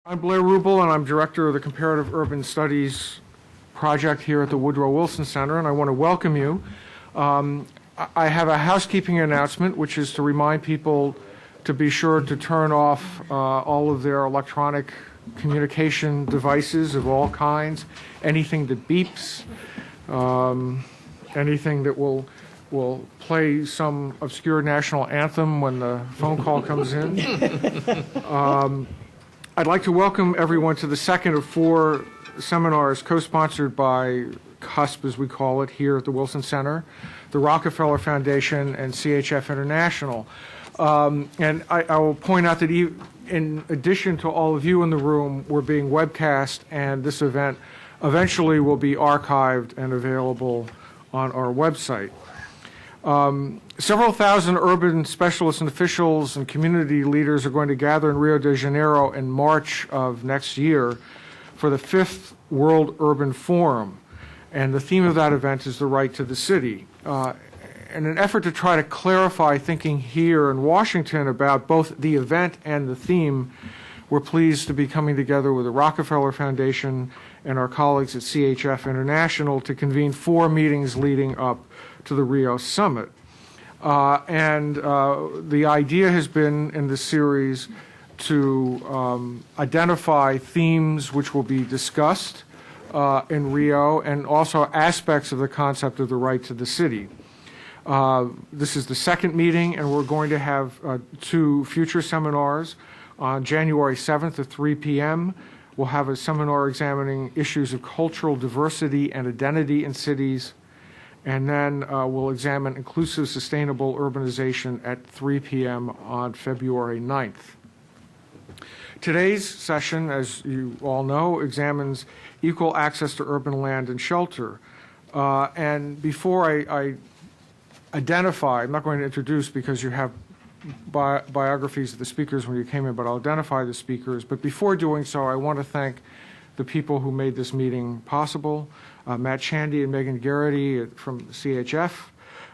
I'm Blair Rubel, and I'm Director of the Comparative Urban Studies project here at the Woodrow Wilson Center, and I want to welcome you. I have a housekeeping announcement, which is to remind people to be sure to turn off all of their electronic communication devices of all kinds, anything that beeps, anything that will play some obscure national anthem when the phone call comes in. I'd like to welcome everyone to the second of four seminars co-sponsored by CUSP, as we call it, here at the Wilson Center, the Rockefeller Foundation, and CHF International. And I will point out that in addition to all of you in the room, we're being webcast, and this event eventually will be archived and available on our website. Several thousand urban specialists and officials and community leaders are going to gather in Rio de Janeiro in March of next year for the 5th World Urban Forum. And the theme of that event is the right to the city. In an effort to try to clarify thinking here in Washington about both the event and the theme, we're pleased to be coming together with the Rockefeller Foundation and our colleagues at CHF International to convene 4 meetings leading up to the Rio Summit. The idea has been in this series to identify themes which will be discussed in Rio, and also aspects of the concept of the right to the city. This is the second meeting, and we're going to have 2 future seminars. On January 7th at 3 p.m., we'll have a seminar examining issues of cultural diversity and identity in cities. And then we'll examine inclusive, sustainable urbanization at 3 p.m. on February 9th. Today's session, as you all know, examines equal access to urban land and shelter. And before I identify, I'm not going to introduce because you have biographies of the speakers when you came in, but I'll identify the speakers. But before doing so, I want to thank the people who made this meeting possible. Matt Shandy and Megan Garrity from CHF,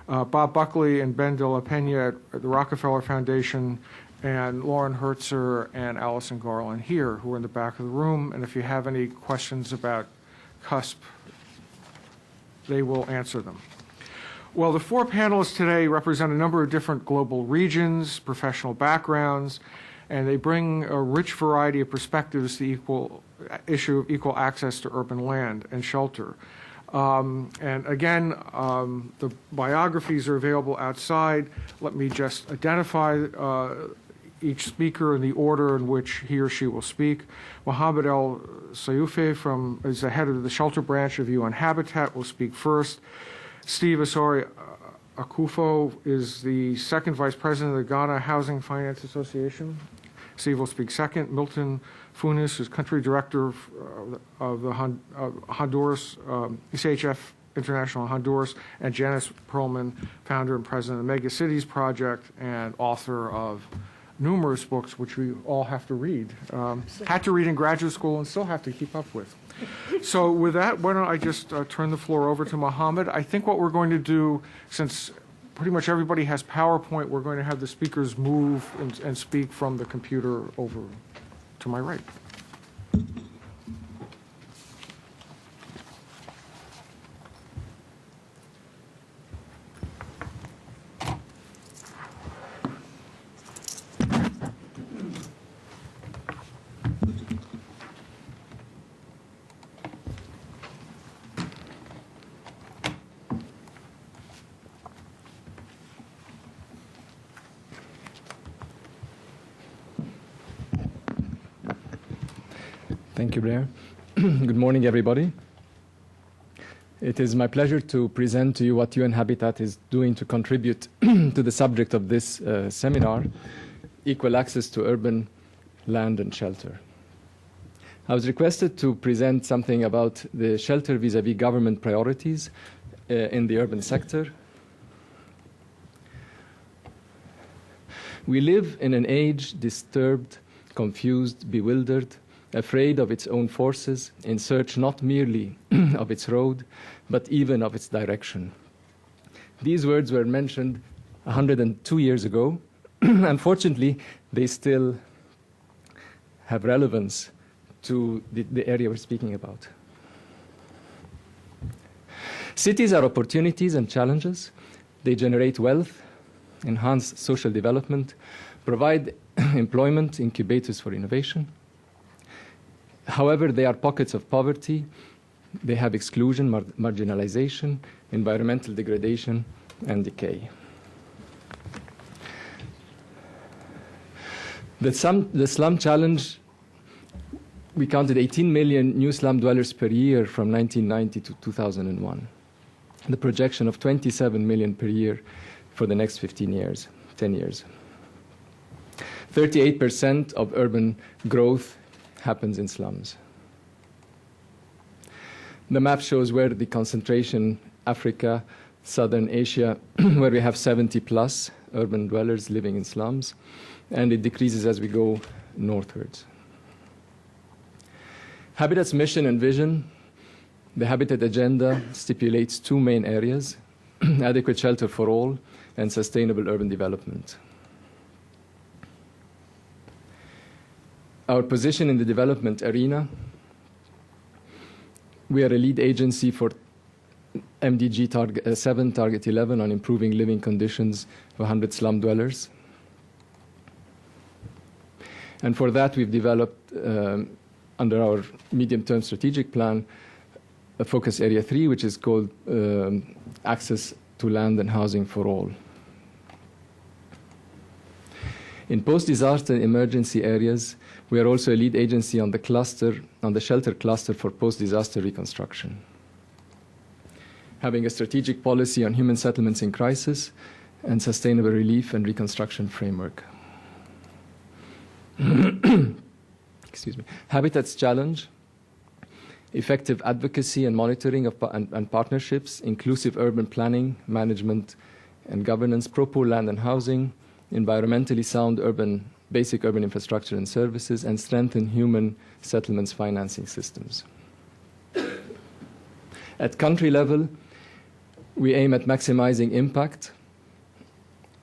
Bob Buckley and Ben De La Pena at the Rockefeller Foundation, and Lauren Hertzer and Allison Garland here, who are in the back of the room. And if you have any questions about CUSP, they will answer them. Well, the 4 panelists today represent a number of different global regions, professional backgrounds, and they bring a rich variety of perspectives to the issue of equal access to urban land and shelter. And again, the biographies are available outside. Let me just identify each speaker in the order in which he or she will speak. Mohamed El-Sioufi is the head of the shelter branch of UN Habitat, will speak first. Steve Asare Akuffo is the second vice president of the Ghana Housing Finance Association. Steve will speak second. Milton Funes is country director of the Honduras, CHF International Honduras, and Janice Perlman, founder and president of the Mega Cities Project and author of numerous books which we all have to read. Had to read in graduate school and still have to keep up with. So with that, why don't I just turn the floor over to Mohamed. I think what we're going to do, since pretty much everybody has PowerPoint, we're going to have the speakers move and speak from the computer over to my right. Thank you, Blair. Good morning, everybody. It is my pleasure to present to you what UN Habitat is doing to contribute to the subject of this seminar, equal access to urban land and shelter. I was requested to present something about the shelter vis-à-vis government priorities in the urban sector. We live in an age disturbed, confused, bewildered, afraid of its own forces, in search not merely of its road, but even of its direction. These words were mentioned 102 years ago. Unfortunately, they still have relevance to the area we're speaking about. Cities are opportunities and challenges. They generate wealth, enhance social development, provide employment, incubators for innovation. However, they are pockets of poverty. They have exclusion, marginalization, environmental degradation, and decay. The slum challenge, we counted 18 million new slum dwellers per year from 1990 to 2001. The projection of 27 million per year for the next 10 years. 38% of urban growth happens in slums. The map shows where the concentration, Africa, Southern Asia, where we have 70 plus urban dwellers living in slums, and it decreases as we go northwards. Habitat's mission and vision. The Habitat Agenda stipulates two main areas: adequate shelter for all and sustainable urban development. Our position in the development arena: we are a lead agency for MDG 7, Target 11 on improving living conditions for 100 slum dwellers. And for that, we've developed, under our medium-term strategic plan, a focus area 3, which is called access to land and housing for all. In post-disaster emergency areas, we are also a lead agency on the shelter cluster for post-disaster reconstruction, having a strategic policy on human settlements in crisis and sustainable relief and reconstruction framework. Excuse me. Habitat's challenge: effective advocacy and monitoring and partnerships, inclusive urban planning, management, and governance, pro-poor land and housing, environmentally sound basic urban infrastructure and services, and strengthen human settlements financing systems. At country level, we aim at maximizing impact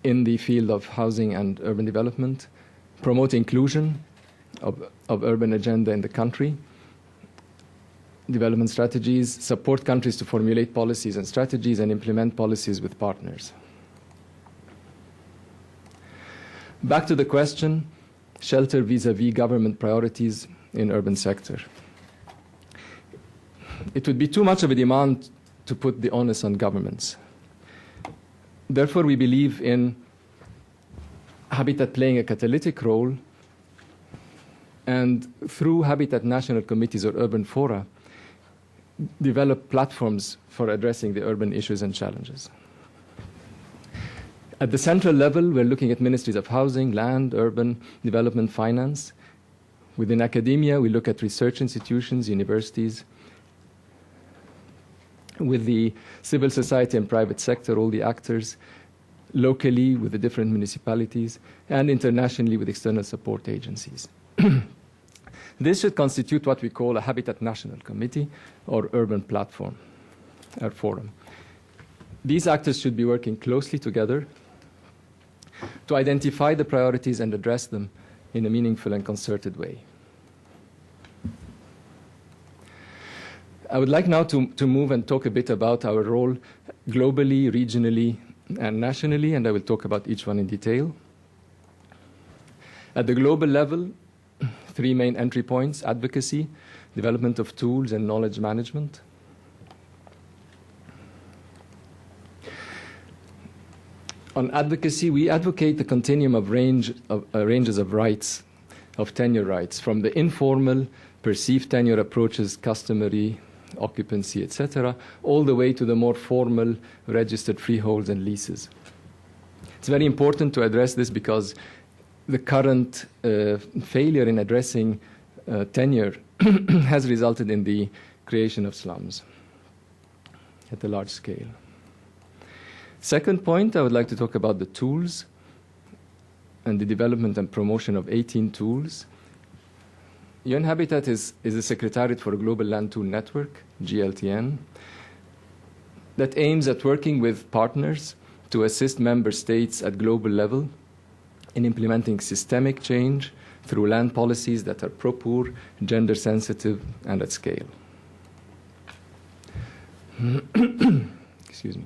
in the field of housing and urban development, promote inclusion of urban agenda in the country, development strategies, support countries to formulate policies and strategies, and implement policies with partners. Back to the question, shelter vis-à-vis government priorities in urban sector. It would be too much of a demand to put the onus on governments. Therefore, we believe in Habitat playing a catalytic role, and through Habitat national committees or urban fora, develop platforms for addressing the urban issues and challenges. At the central level, we're looking at ministries of housing, land, urban development, finance. Within academia, we look at research institutions, universities. With the civil society and private sector, all the actors, locally with the different municipalities, and internationally with external support agencies. This should constitute what we call a Habitat National Committee or urban platform or forum. These actors should be working closely together to identify the priorities and address them in a meaningful and concerted way. I would like now to move and talk a bit about our role globally, regionally, and nationally, and I will talk about each one in detail. At the global level, three main entry points: advocacy, development of tools, and knowledge management. On advocacy, we advocate the continuum of ranges of rights, of tenure rights, from the informal, perceived tenure approaches, customary, occupancy, etc., all the way to the more formal, registered freeholds and leases. It's very important to address this because the current failure in addressing tenure has resulted in the creation of slums at a large scale. Second point, I would like to talk about the tools and the development and promotion of 18 tools. UN Habitat is a Secretariat for a Global Land Tool Network, GLTN, that aims at working with partners to assist member states at global level in implementing systemic change through land policies that are pro-poor, gender-sensitive, and at scale. Excuse me.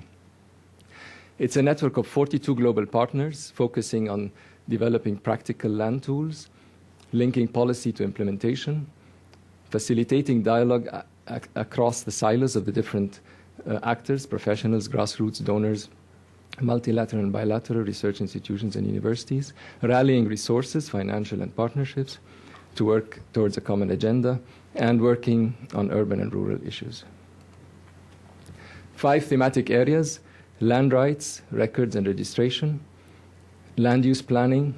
It's a network of 42 global partners focusing on developing practical land tools, linking policy to implementation, facilitating dialogue across the silos of the different actors, professionals, grassroots, donors, multilateral and bilateral research institutions and universities, rallying resources, financial and partnerships, to work towards a common agenda, and working on urban and rural issues. 5 thematic areas: land rights, records and registration, land use planning,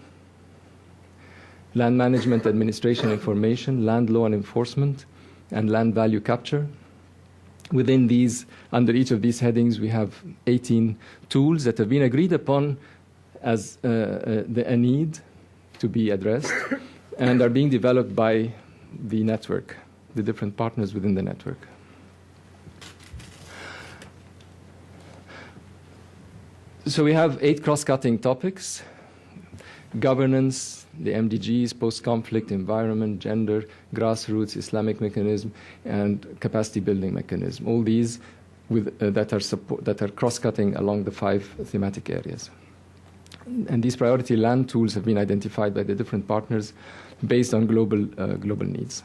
land management, administration, information, land law and enforcement, and land value capture. Within these, under each of these headings, we have 18 tools that have been agreed upon as a need to be addressed and are being developed by the network, the different partners within the network. So we have 8 cross-cutting topics: governance, the MDGs, post-conflict, environment, gender, grassroots, Islamic mechanism, and capacity building mechanism. All these that are cross-cutting along the 5 thematic areas. And these priority land tools have been identified by the different partners based on global needs.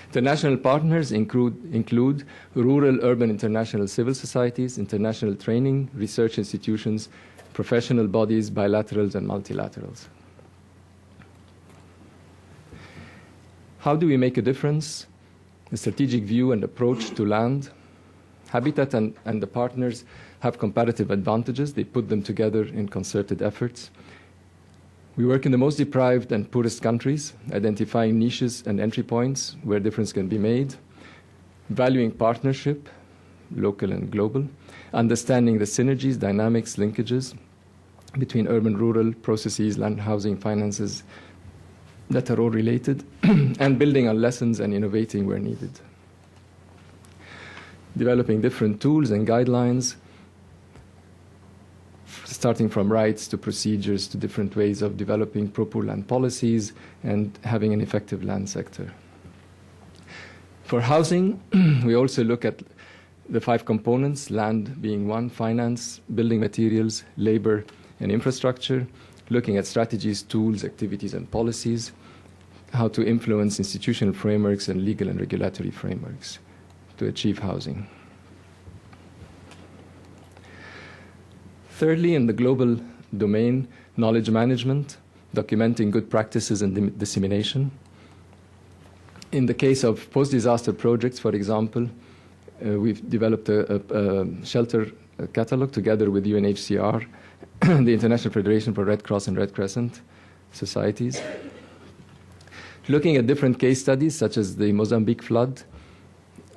International partners include rural, urban, international civil societies, international training, research institutions, professional bodies, bilaterals, and multilaterals. How do we make a difference? A strategic view and approach to land. Habitat and the partners have comparative advantages. They put them together in concerted efforts. We work in the most deprived and poorest countries, identifying niches and entry points where difference can be made, valuing partnership, local and global, understanding the synergies, dynamics, linkages between urban, rural processes, land, housing, finances that are all related, and building on lessons and innovating where needed. Developing different tools and guidelines, starting from rights to procedures to different ways of developing pro-poor land policies and having an effective land sector. For housing, we also look at the 5 components, land being one, finance, building materials, labor, and infrastructure, looking at strategies, tools, activities, and policies, how to influence institutional frameworks and legal and regulatory frameworks to achieve housing. Thirdly, in the global domain, knowledge management, documenting good practices and dissemination. In the case of post-disaster projects, for example, we've developed a shelter catalog together with UNHCR, the International Federation for Red Cross and Red Crescent societies. Looking at different case studies, such as the Mozambique flood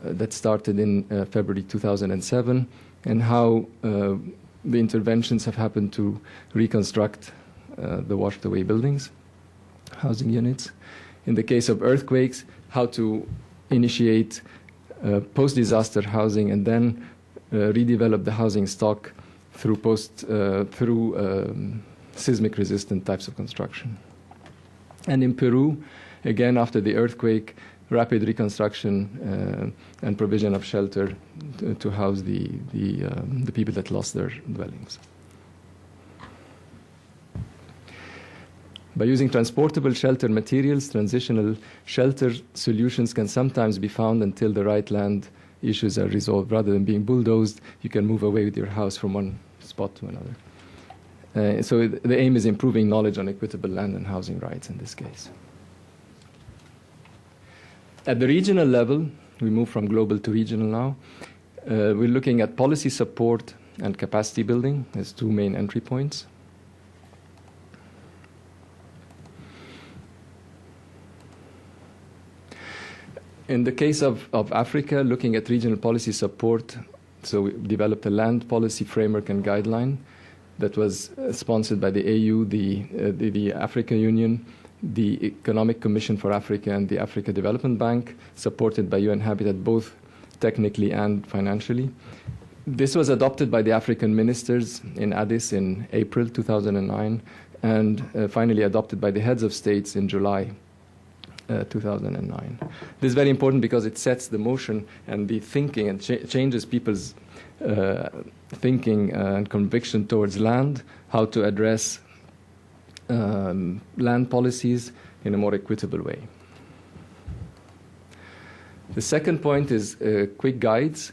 that started in February 2007, and how the interventions have happened to reconstruct the washed away buildings, housing units. In the case of earthquakes, how to initiate post-disaster housing and then redevelop the housing stock through seismic resistant types of construction. And in Peru, again after the earthquake, rapid reconstruction and provision of shelter to house the people that lost their dwellings. By using transportable shelter materials, transitional shelter solutions can sometimes be found until the right land issues are resolved. Rather than being bulldozed, you can move away with your house from one spot to another. So the aim is improving knowledge on equitable land and housing rights in this case. At the regional level, we move from global to regional now. We're looking at policy support and capacity building as 2 main entry points. In the case of Africa, looking at regional policy support, so we developed a land policy framework and guideline that was sponsored by the AU, the African Union, the Economic Commission for Africa, and the Africa Development Bank, supported by UN Habitat, both technically and financially. This was adopted by the African ministers in Addis in April 2009 and finally adopted by the heads of states in July 2009. This is very important because it sets the motion and the thinking and changes people's thinking and conviction towards land, how to address land policies in a more equitable way. The second point is quick guides,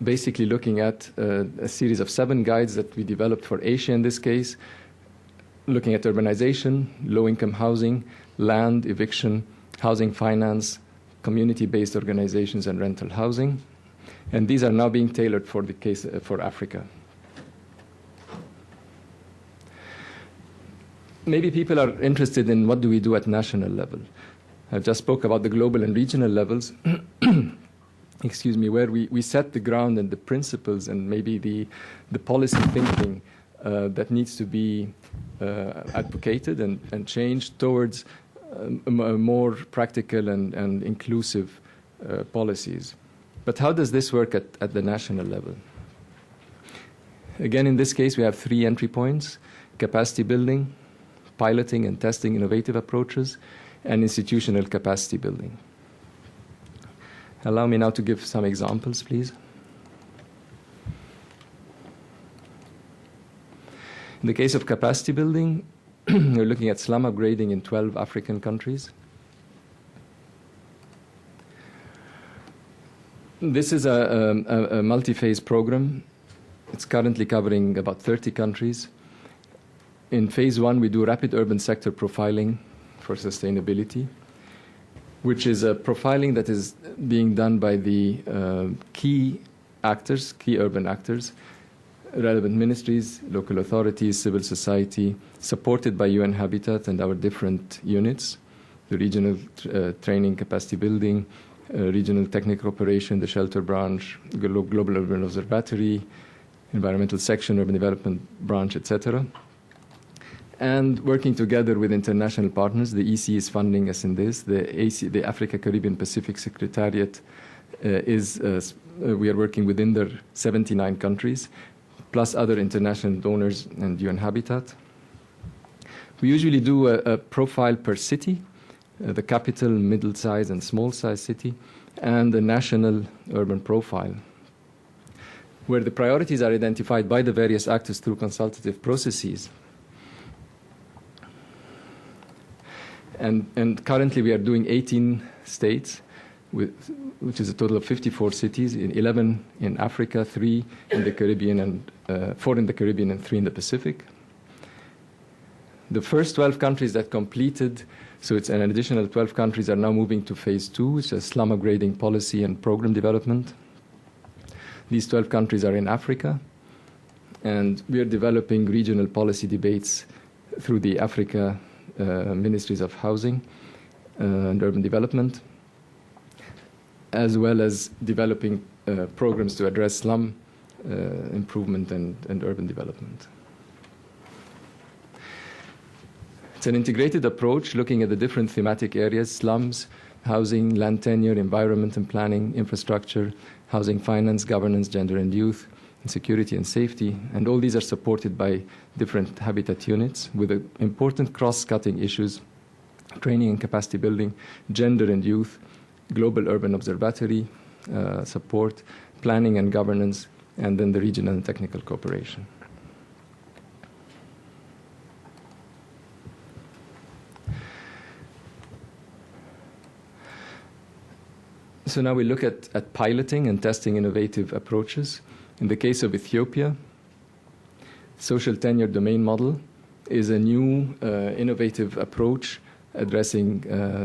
basically looking at a series of 7 guides that we developed for Asia in this case, looking at urbanization, low-income housing, land, eviction, housing finance, community-based organizations, and rental housing. And these are now being tailored for the case for Africa. Maybe people are interested in what do we do at national level. I just spoke about the global and regional levels, excuse me, where we set the ground and the principles and maybe the policy thinking that needs to be advocated and changed towards more practical and inclusive policies. But how does this work at the national level? Again, in this case, we have 3 entry points: capacity building, piloting and testing innovative approaches, and institutional capacity building. Allow me now to give some examples, please. In the case of capacity building, we're looking at slum upgrading in 12 African countries. This is a multi-phase program. It's currently covering about 30 countries. In phase 1, we do rapid urban sector profiling for sustainability, which is a profiling that is being done by the key actors, key urban actors, relevant ministries, local authorities, civil society, supported by UN Habitat and our different units, the regional training capacity building, regional technical cooperation, the shelter branch, global urban observatory, environmental section, urban development branch, etc. And working together with international partners, the EC is funding us in this. The Africa, Caribbean, Pacific Secretariat we are working within their 79 countries, plus other international donors and UN Habitat. We usually do a profile per city, the capital, middle-sized and small-sized city, and the national urban profile, where the priorities are identified by the various actors through consultative processes. And currently we are doing 18 states, which is a total of 54 cities, in 11 in Africa, 3 in the Caribbean, and 4 in the Caribbean and 3 in the Pacific. The first 12 countries that completed, so it's an additional 12 countries are now moving to phase 2, which is slum upgrading policy and program development. These 12 countries are in Africa, and we are developing regional policy debates through the Africa Ministries of Housing and Urban Development, as well as developing programs to address slum improvement and urban development. It's an integrated approach looking at the different thematic areas: slums, housing, land tenure, environment and planning, infrastructure, housing finance, governance, gender and youth, and security and safety. And all these are supported by different habitat units with important cross-cutting issues: training and capacity building, gender and youth, global urban observatory support, planning and governance, and then the regional and technical cooperation. So now we look at piloting and testing innovative approaches. In the case of Ethiopia, social tenure domain model is a new innovative approach addressing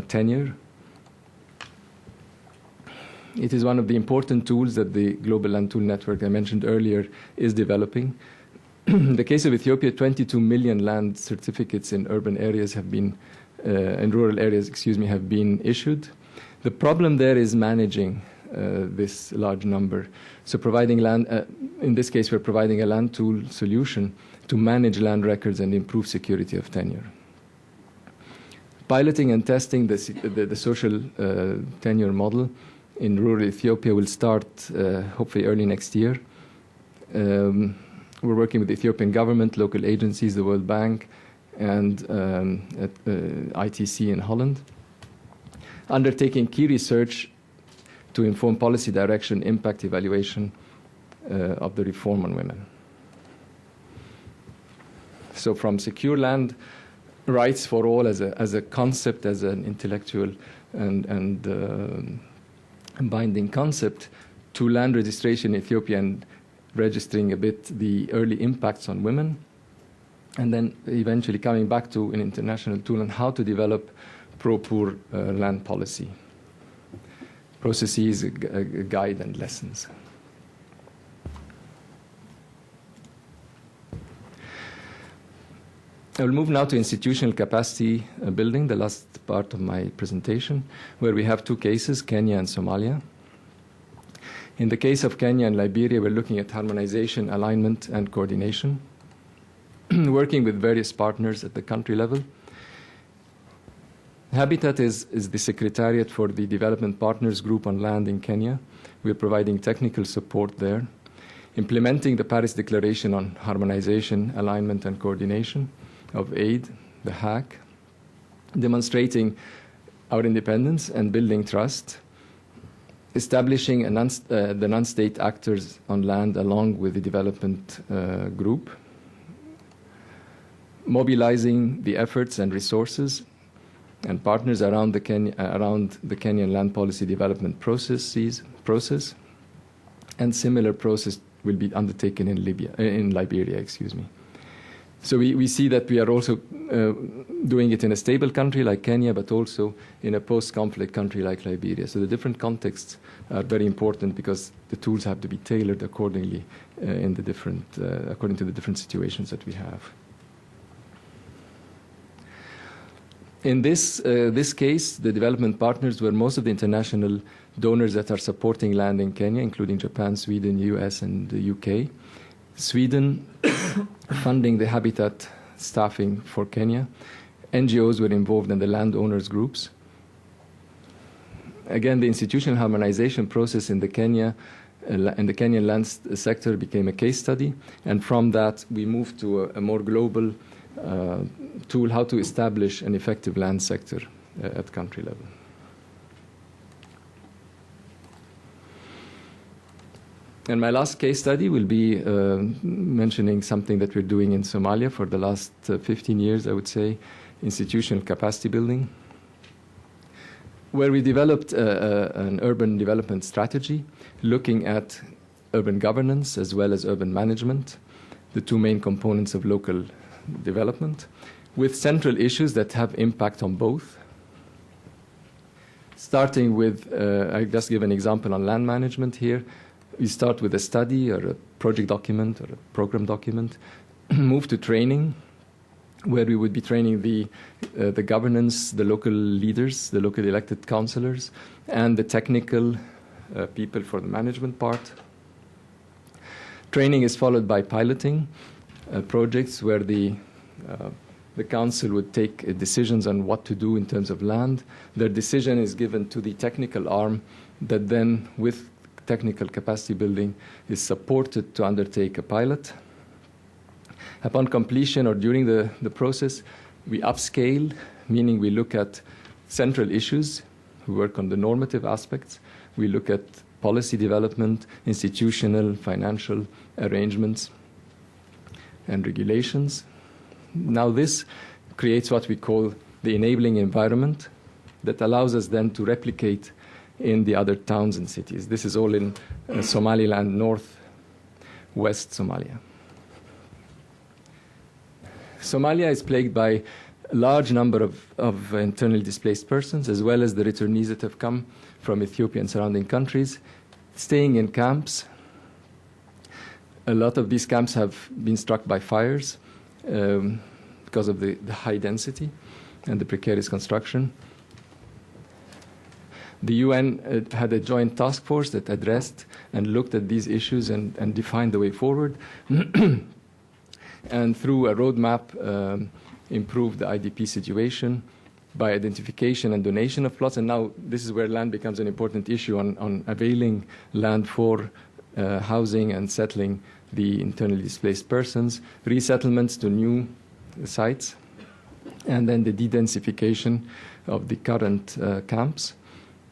tenure. It is one of the important tools that the Global Land Tool Network I mentioned earlier is developing. In the case of Ethiopia, 22 million land certificates in urban areas have been, in rural areas, have been issued. The problem there is managing this large number. So providing land, in this case, we're providing a land tool solution to manage land records and improve security of tenure. Piloting and testing the social tenure model in rural Ethiopia will start hopefully early next year. We're working with the Ethiopian government, local agencies, the World Bank, and at, ITC in Holland, undertaking key research to inform policy direction, impact evaluation of the reform on women. So from secure land rights for all as a concept, as an intellectual and binding concept, to land registration in Ethiopia and registering a bit the early impacts on women, and then eventually coming back to an international tool on how to develop pro-poor land policy, processes, a guide, and lessons. I will move now to institutional capacity building, the last part of my presentation, where we have two cases, Kenya and Somalia. In the case of Kenya and Liberia, we're looking at harmonization, alignment, and coordination, working with various partners at the country level. Habitat is the secretariat for the Development Partners Group on land in Kenya. We're providing technical support there, implementing the Paris Declaration on harmonization, alignment, and coordination of aid, the HAC, demonstrating our independence and building trust, establishing the non-state actors on land along with the development group, mobilizing the efforts and resources and partners around the Kenyan land policy development process, and similar process will be undertaken in Liberia, excuse me. So we see that we are also doing it in a stable country like Kenya, but also in a post-conflict country like Liberia. So the different contexts are very important because the tools have to be tailored accordingly in the different, according to the different situations that we have. In this case, the development partners were most of the international donors that are supporting land in Kenya, including Japan, Sweden, US, and the UK. Sweden funding the habitat staffing for Kenya. NGOs were involved in the landowners groups. Again, the institutional harmonization process in the Kenyan land sector became a case study, and from that we moved to a more global tool, how to establish an effective land sector at country level. And my last case study will be mentioning something that we're doing in Somalia for the last 15 years, I would say, institutional capacity building, where we developed an urban development strategy looking at urban governance as well as urban management, the two main components of local development, with central issues that have impact on both. Starting with, I just give an example on land management here. We start with a study or a project document or a program document, move to training, where we would be training the governance, the local leaders, the local elected councillors, and the technical people for the management part. Training is followed by piloting projects where the council would take decisions on what to do in terms of land. Their decision is given to the technical arm that then, with technical capacity building, is supported to undertake a pilot. Upon completion or during the process, we upscale, meaning we look at central issues, we work on the normative aspects, we look at policy development, institutional, financial arrangements, and regulations. Now this creates what we call the enabling environment that allows us then to replicate in the other towns and cities. This is all in Somaliland, north-west Somalia. Somalia is plagued by a large number of internally displaced persons, as well as the returnees that have come from Ethiopia and surrounding countries, staying in camps. A lot of these camps have been struck by fires because of the high density and the precarious construction. The UN had a joint task force that addressed and looked at these issues and defined the way forward. And through a roadmap, improved the IDP situation by identification and donation of plots. And now this is where land becomes an important issue on availing land for housing and settling the internally displaced persons, resettlements to new sites, and then the de-densification of the current camps.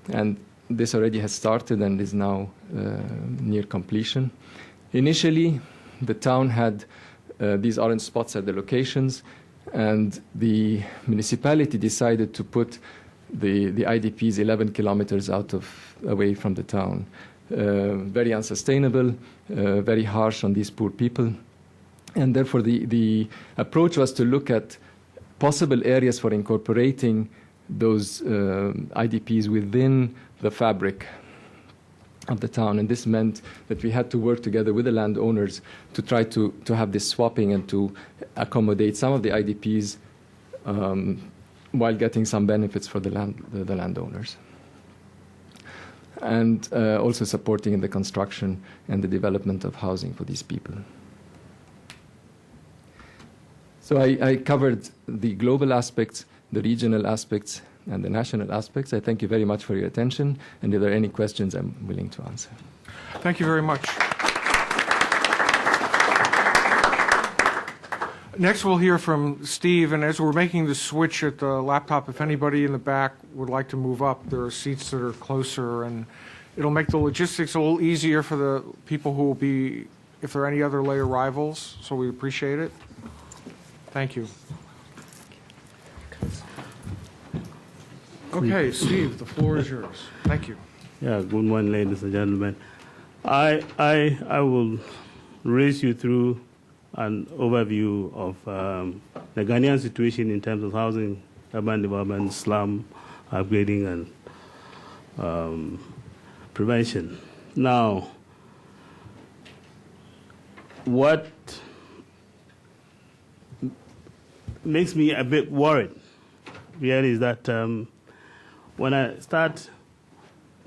And this already has started and is now near completion. Initially, the town had these orange spots at the locations, and the municipality decided to put the IDPs 11 kilometers away from the town. Very unsustainable, very harsh on these poor people. And therefore, the approach was to look at possible areas for incorporating those IDPs within the fabric of the town. And this meant that we had to work together with the landowners to try to have this swapping and to accommodate some of the IDPs while getting some benefits for the landowners. And also supporting in the construction and the development of housing for these people. So I covered the global aspects, the regional aspects, and the national aspects. I thank you very much for your attention, and if there are any questions, I'm willing to answer. Thank you very much. Next, we'll hear from Steve, and as we're making the switch at the laptop, if anybody in the back would like to move up, there are seats that are closer, and it'll make the logistics a little easier for the people who will be, if there are any other late arrivals, so we appreciate it. Thank you. Okay, Steve, the floor is yours. Thank you. Yeah, good morning, ladies and gentlemen. I will race you through an overview of the Ghanaian situation in terms of housing, urban development, slum upgrading, and prevention. Now, what makes me a bit worried really is that when I start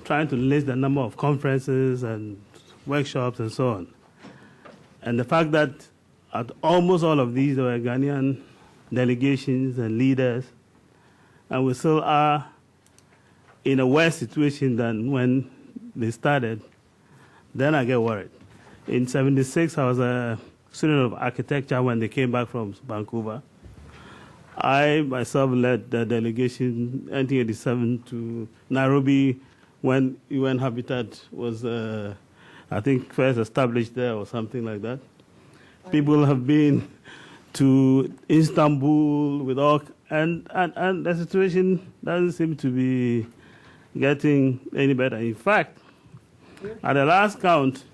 trying to list the number of conferences and workshops and so on, and the fact that at almost all of these there were Ghanaian delegations and leaders, and we still are in a worse situation than when they started, then I get worried. In '76, I was a student of architecture when they came back from Vancouver. I myself led the delegation 1987 to Nairobi when UN Habitat was, I think, first established there or something like that. People have been to Istanbul with all, and the situation doesn't seem to be getting any better. In fact, at the last count,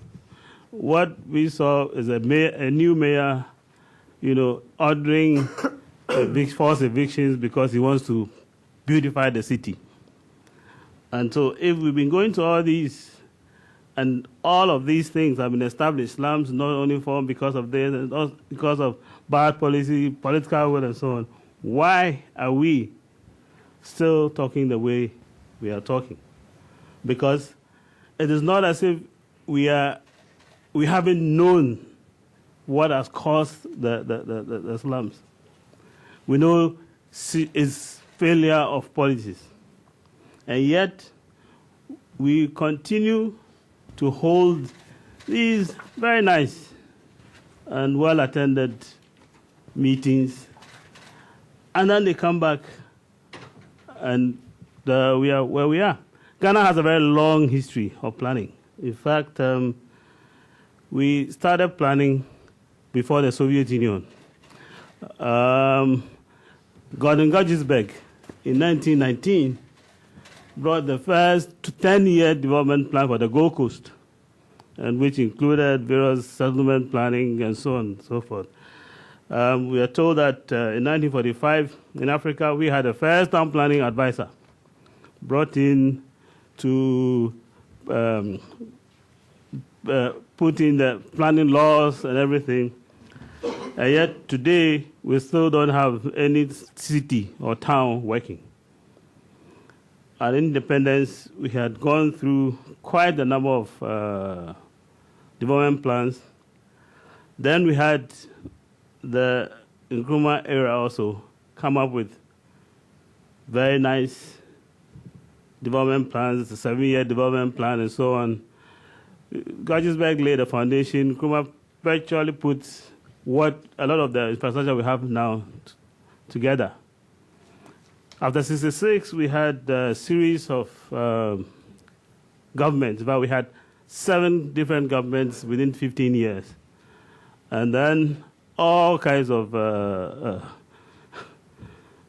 what we saw is a new mayor, ordering forced evictions because he wants to beautify the city. And so if we've been going to all these, and all of these things have been established, slums not only formed because of this, and also because of bad policy, political will, and so on, why are we still talking the way we are talking? Because it is not as if we haven't known what has caused the slums. We know it's failure of policies. And yet, we continue to hold these very nice and well-attended meetings, and then they come back, and we are where we are. Ghana has a very long history of planning. In fact, we started planning before the Soviet Union. Gordon Guggisberg, in 1919, brought the first 10-year development plan for the Gold Coast, and which included various settlement planning and so on and so forth. We are told that in 1945, in Africa, we had the first town planning advisor brought in to put in the planning laws and everything. And yet today, we still don't have any city or town working. At independence, we had gone through quite a number of development plans. Then we had the Nkrumah era also come up with very nice development plans, the 7-year development plan and so on. Guggisberg laid a foundation. Nkrumah virtually put what a lot of the infrastructure we have now together. After 66, we had a series of governments, but we had 7 different governments within 15 years. And then all kinds of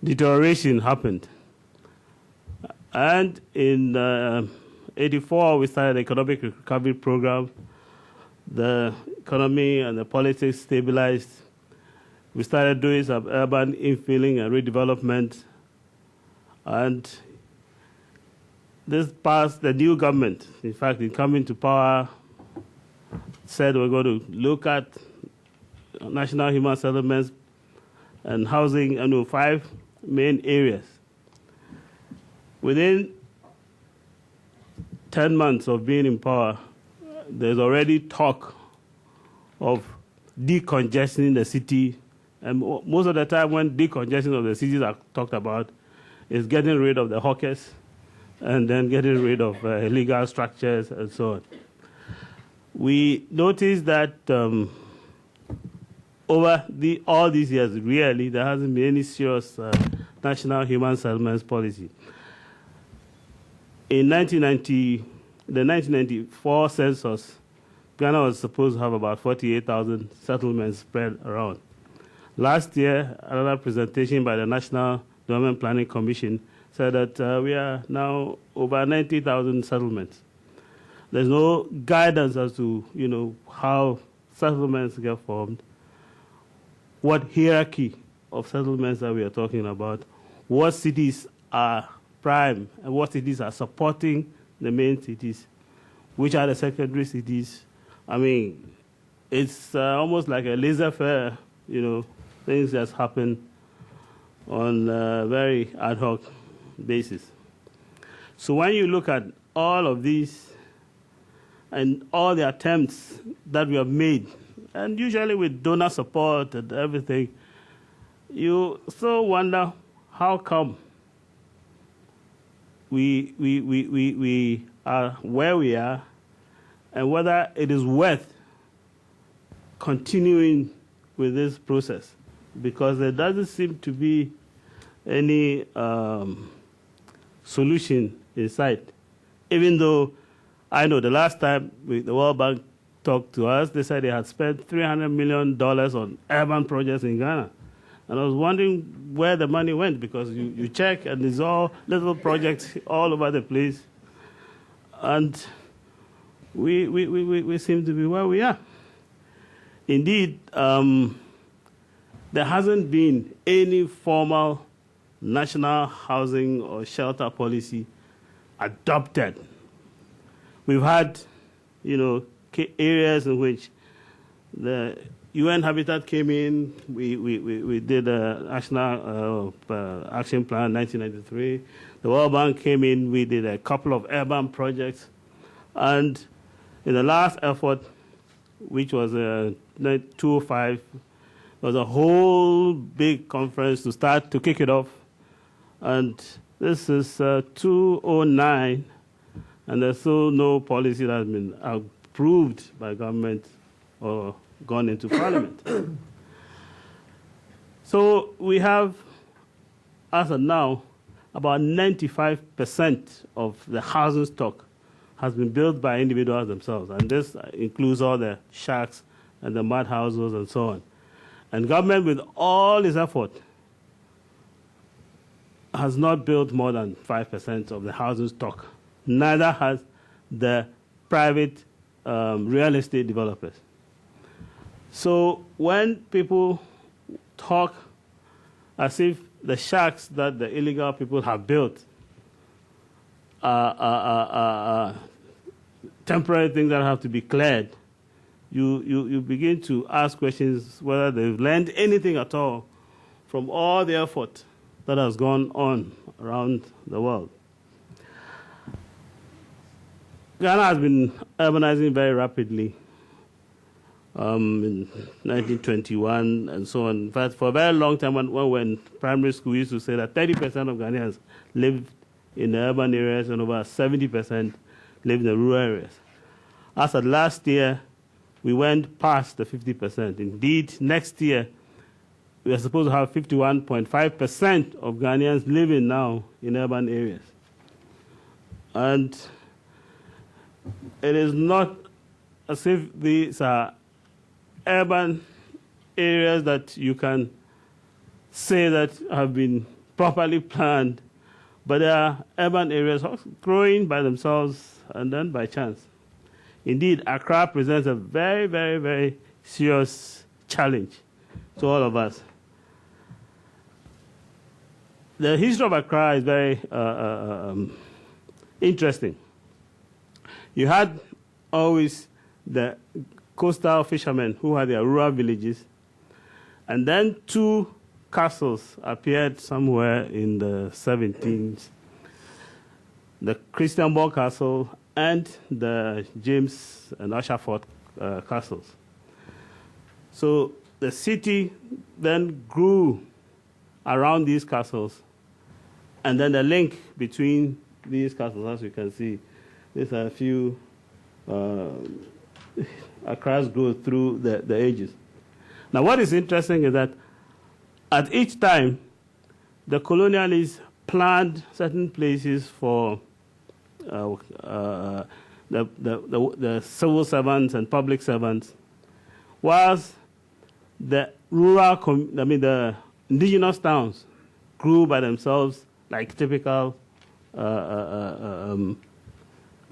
deterioration happened. And in 84, we started the economic recovery program. The economy and the politics stabilized. We started doing some urban infilling and redevelopment. And this passed the new government. In fact, in coming to power, said we're going to look at national human settlements and housing in 5 main areas. Within 10 months of being in power, there's already talk of decongesting the city. And most of the time when decongestion of the cities are talked about, is getting rid of the hawkers and then getting rid of illegal structures and so on. We noticed that over all these years, really, there hasn't been any serious national human settlements policy. In the 1994 census, Ghana was supposed to have about 48,000 settlements spread around. Last year, another presentation by the National Development Planning Commission said that we are now over 90,000 settlements. There's no guidance as to how settlements get formed, what hierarchy of settlements that we are talking about, what cities are prime and what cities are supporting the main cities, which are the secondary cities. I mean, it's almost like a laissez-faire, things just happen on a very ad hoc basis. So when you look at all of these and all the attempts that we have made, and usually with donor support and everything, you still wonder how come we are where we are and whether it is worth continuing with this process, because there doesn't seem to be any solution in sight. Even though I know the last time the World Bank talked to us, they said they had spent $300 million on urban projects in Ghana. And I was wondering where the money went, because you check and there's all little projects all over the place. And we seem to be where we are. Indeed, there hasn't been any formal national housing or shelter policy adopted. We've had, areas in which the UN Habitat came in. We did a national action plan in 1993. The World Bank came in. We did a couple of urban projects. And in the last effort, which was 2005, there was a whole big conference to kick it off. And this is 2009, and there's still no policy that has been approved by government or gone into parliament. So we have, as of now, about 95% of the housing stock has been built by individuals themselves. And this includes all the shacks and the mud houses and so on. And government, with all its effort, has not built more than 5% of the housing stock. Neither has the private real estate developers. So when people talk as if the shacks that the illegal people have built are temporary things that have to be cleared, you begin to ask questions whether they've learned anything at all from all the effort that has gone on around the world. Ghana has been urbanizing very rapidly in 1921 and so on. In fact, for a very long time, when we were in primary school, we used to say that 30% of Ghanaians lived in the urban areas and over 70% lived in the rural areas. As of last year, we went past the 50%. Indeed, next year, we are supposed to have 51.5% of Ghanaians living now in urban areas. And it is not as if these are urban areas that you can say that have been properly planned, but they are urban areas growing by themselves and then by chance. Indeed, Accra presents a very, very, very serious challenge to all of us. The history of Accra is very interesting. You had always the coastal fishermen who had their rural villages, and then two castles appeared somewhere in the 17th, the Christianborg Castle and the James and Usherford castles. So the city then grew around these castles, and then the link between these castles, as you can see, there's a few Accra's growth through the ages. Now, what is interesting is that at each time, the colonialists planned certain places for the civil servants and public servants, whilst the the indigenous towns grew by themselves like typical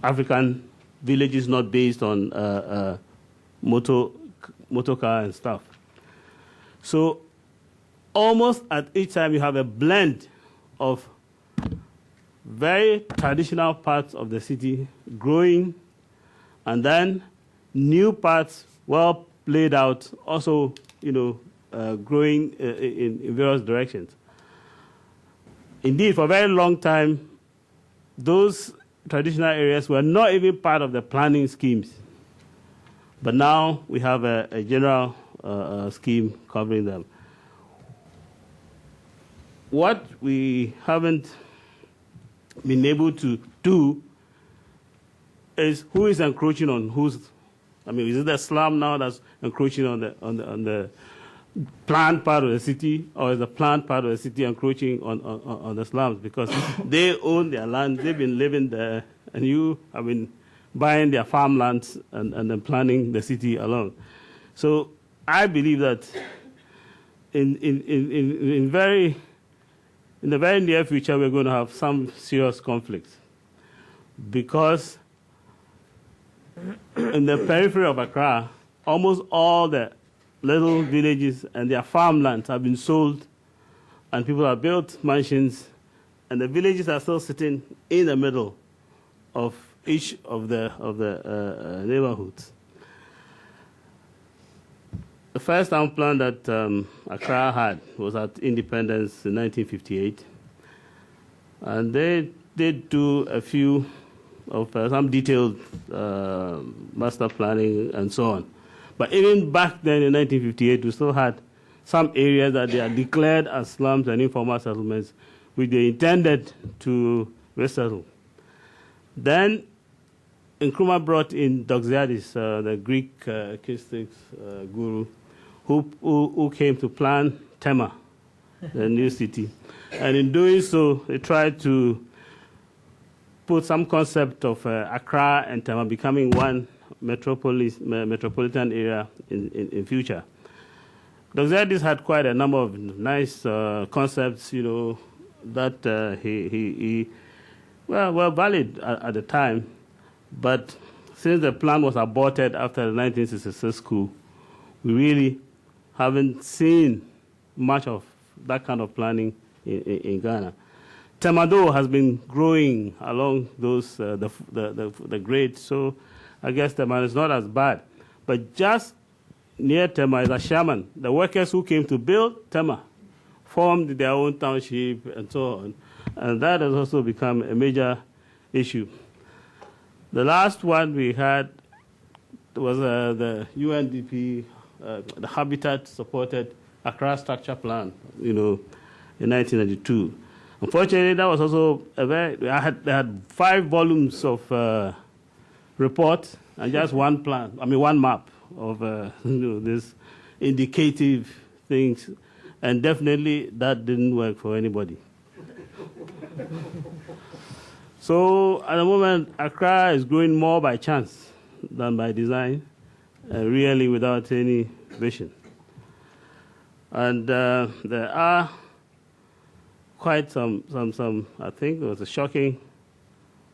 African villages not based on motor car and stuff. So almost at each time you have a blend of very traditional parts of the city growing, and then new parts well laid out also, growing in various directions. Indeed, for a very long time, those traditional areas were not even part of the planning schemes. But now we have a general scheme covering them. What we haven't been able to do is who is encroaching on who's. Is it the slum now that's encroaching on the planned part of the city, or is the planned part of the city encroaching on the slums? Because they own their land, they've been living there, and you have been buying their farmlands and then planning the city along. So I believe that in the very near future, we're going to have some serious conflicts, because in the periphery of Accra, almost all the little villages and their farmlands have been sold, and people have built mansions, and the villages are still sitting in the middle of each of the neighborhoods. The first town plan that Accra had was at independence in 1958, and they did do a few of some detailed master planning and so on. But even back then in 1958, we still had some areas that they are declared as slums and informal settlements, which they intended to resettle. Then Nkrumah brought in Doxiadis, the Greek acoustics guru, who came to plan Tema, the new city. And in doing so, they tried to put some concept of Accra and Tema becoming one metropolitan area in future. Doxiadis had quite a number of nice concepts, that he were valid at the time. But since the plan was aborted after the 1966 coup, we really haven't seen much of that kind of planning in Ghana. Temado has been growing along those the grades, so I guess Tema is not as bad. But just near Tema is a shaman. The workers who came to build Tema formed their own township and so on, and that has also become a major issue. The last one we had was the UNDP, the Habitat-supported Accra Structure Plan, in 1992. Unfortunately, that was also they had 5 volumes of report and just one plan, one map of this indicative things, and definitely that didn't work for anybody. So at the moment, Accra is growing more by chance than by design, really without any vision. And there are quite some, I think it was a shocking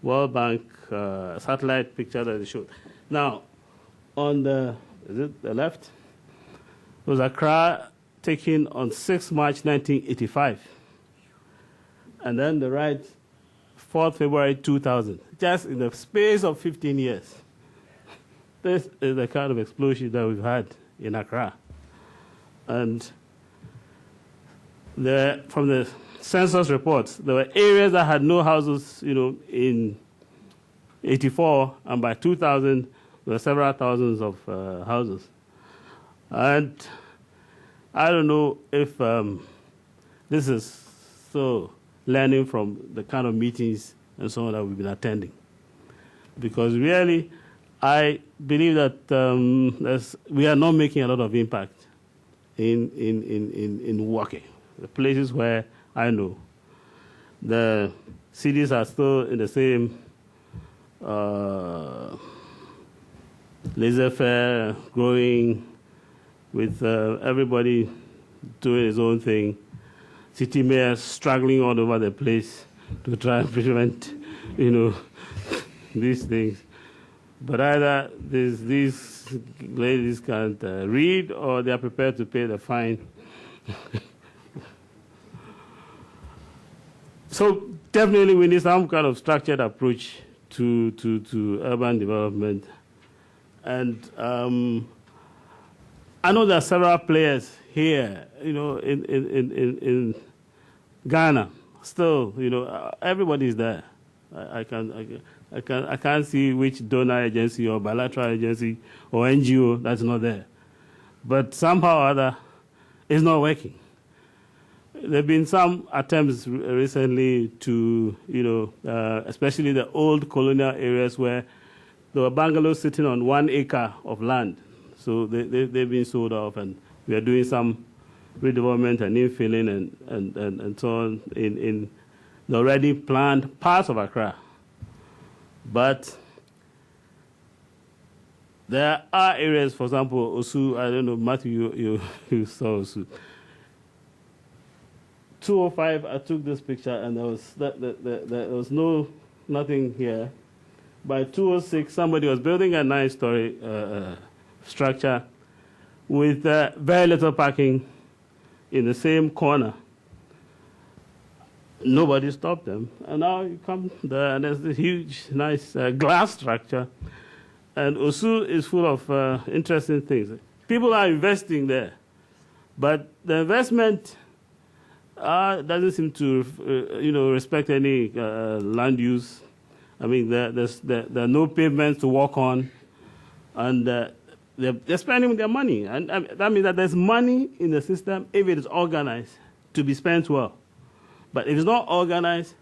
World Bank satellite picture that they showed. Now, on the left, was Accra taken on 6 March 1985. And then the right, 4th February 2000, just in the space of 15 years. This is the kind of explosion that we've had in Accra. And from the census reports, there were areas that had no houses, in 84, and by 2000, there were several thousands of houses. And I don't know if this is so learning from the kind of meetings and so on that we've been attending. Because really, I believe that we are not making a lot of impact in working. The places where I know the cities are still in the same laissez-faire, growing with everybody doing his own thing. City mayors struggling all over the place to try and prevent, these things. But either these ladies can't read, or they are prepared to pay the fine. So definitely we need some kind of structured approach to urban development. And I know there are several players here, in Ghana. Still, everybody's there. I can't see which donor agency or bilateral agency or NGO that's not there. But somehow or other, it's not working. There have been some attempts recently to, especially the old colonial areas where there were bungalows sitting on 1 acre of land. So they've been sold off, and we are doing some redevelopment and infilling and so on in the already planned parts of Accra. But there are areas, for example, Osu, I don't know, Matthew, you saw Osu. 205, I took this picture, and there was nothing here. By 206, somebody was building a 9-story structure with very little parking in the same corner. Nobody stopped them. And now you come there, and there's this huge, nice glass structure. And Osu is full of interesting things. People are investing there, but the investment doesn't seem to, respect any land use. I mean, there are no pavements to walk on, and they're spending their money. And that means that there's money in the system if it is organized to be spent well. But if it's not organized,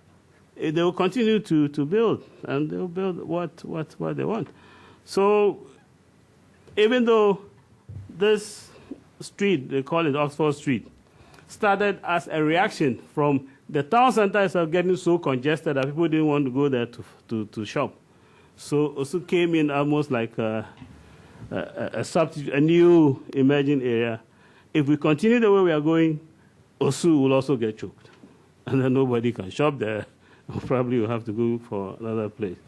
they will continue to build, and they'll build what they want. So even though this street, they call it Oxford Street, started as a reaction from the town center itself getting so congested that people didn't want to go there to shop. So Osu came in almost like a substitute, a new emerging area. If we continue the way we are going, Osu will also get choked. And then nobody can shop there. Probably will have to go for another place.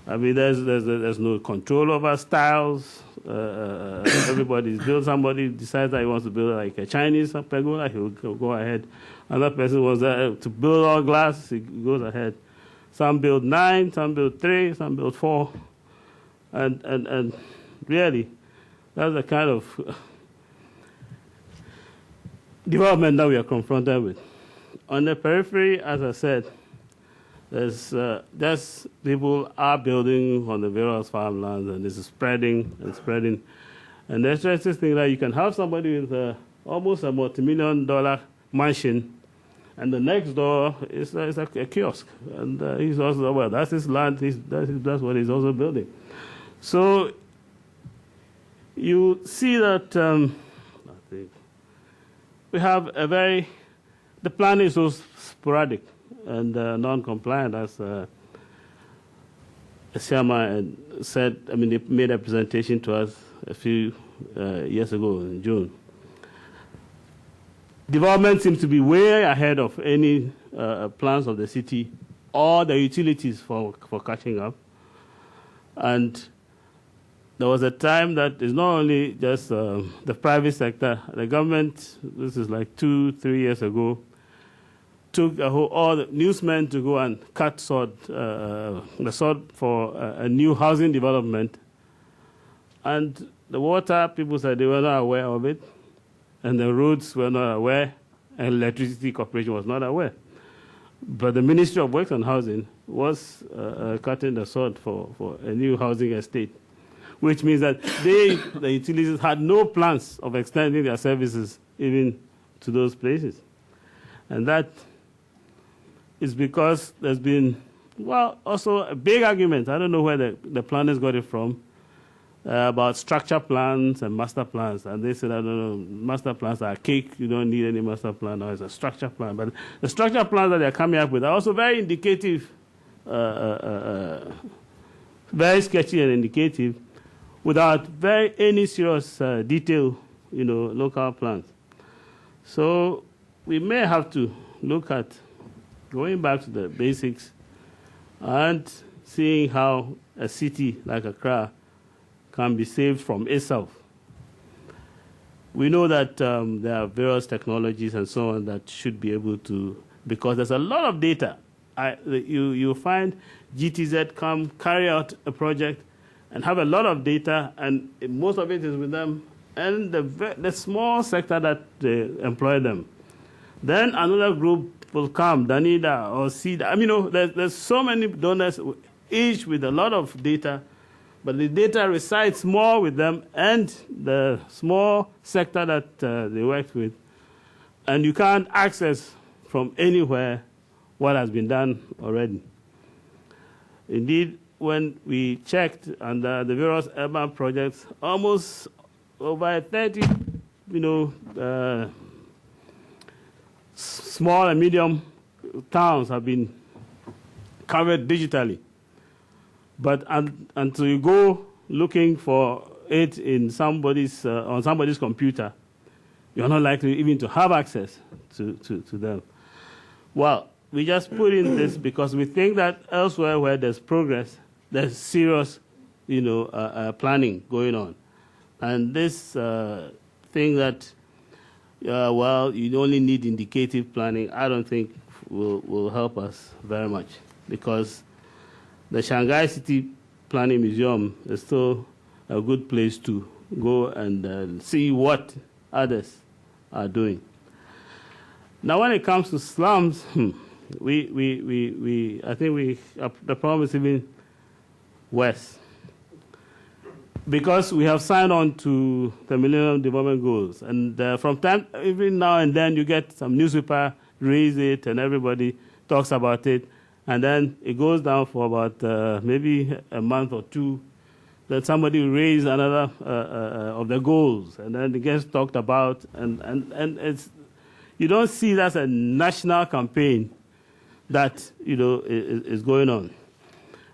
I mean, there's no control over styles. Everybody's built. Somebody decides that he wants to build like a Chinese pergola, he'll go ahead. Another person wants to build all glass, he goes ahead. Some build 9, some build 3, some build 4. And really, that's the kind of development that we are confronted with. On the periphery, as I said, there's people are building on the various farmlands, and this is spreading and spreading. And the interesting thing that you can have somebody with almost a multi-million-dollar mansion, and the next door is a kiosk, and he's also, well, that's his land. That's what he's also building. So you see that we have the plan is so sporadic and non-compliant, as Chairman said. I mean, they made a presentation to us a few years ago in June. Development seems to be way ahead of any plans of the city or the utilities for catching up. And there was a time that it's not only just the private sector. The government, this is like 2-3 years ago, took all the newsmen to go and cut the sod for a new housing development. And the water, people said they were not aware of it. And the roads were not aware, and Electricity Corporation was not aware. But the Ministry of Works and Housing was cutting the sod for a new housing estate, which means that the utilities had no plans of extending their services even to those places. And that is because there's been, well, also a big argument. I don't know where the planners got it from, about structure plans and master plans. And they said, I don't know, master plans are cake. You don't need any master plan. No, it's a structure plan. But the structure plans that they're coming up with are also very indicative, very sketchy and indicative, without any serious detail, local plans. So we may have to look at going back to the basics and seeing how a city like Accra can be saved from itself. We know that there are various technologies and so on that should be able to, because there's a lot of data. You find GTZ carry out a project and have a lot of data, and most of it is with them, and the small sector that employ them. Then another group will come, Danida or SEED. I mean, there's so many donors, each with a lot of data, but the data resides more with them and the small sector that they work with. And you can't access from anywhere what has been done already. Indeed, when we checked under the various urban projects, almost over 30, small and medium towns have been covered digitally. But until you go looking for it in on somebody's computer, you're not likely even to have access to them. Well, we just put in this because we think that elsewhere where there's progress, there's serious, planning going on. And this thing that, you only need indicative planning, I don't think will help us very much, because the Shanghai City Planning Museum is still a good place to go and see what others are doing. Now, when it comes to slums, I think the problem is even worse, because we have signed on to the Millennium Development Goals, and from time, even now and then, you get some newspaper raise it, and everybody talks about it. And then it goes down for about maybe a month or two. Then somebody will raise another of the goals, and then it gets talked about. And it's, you don't see that's a national campaign that is going on.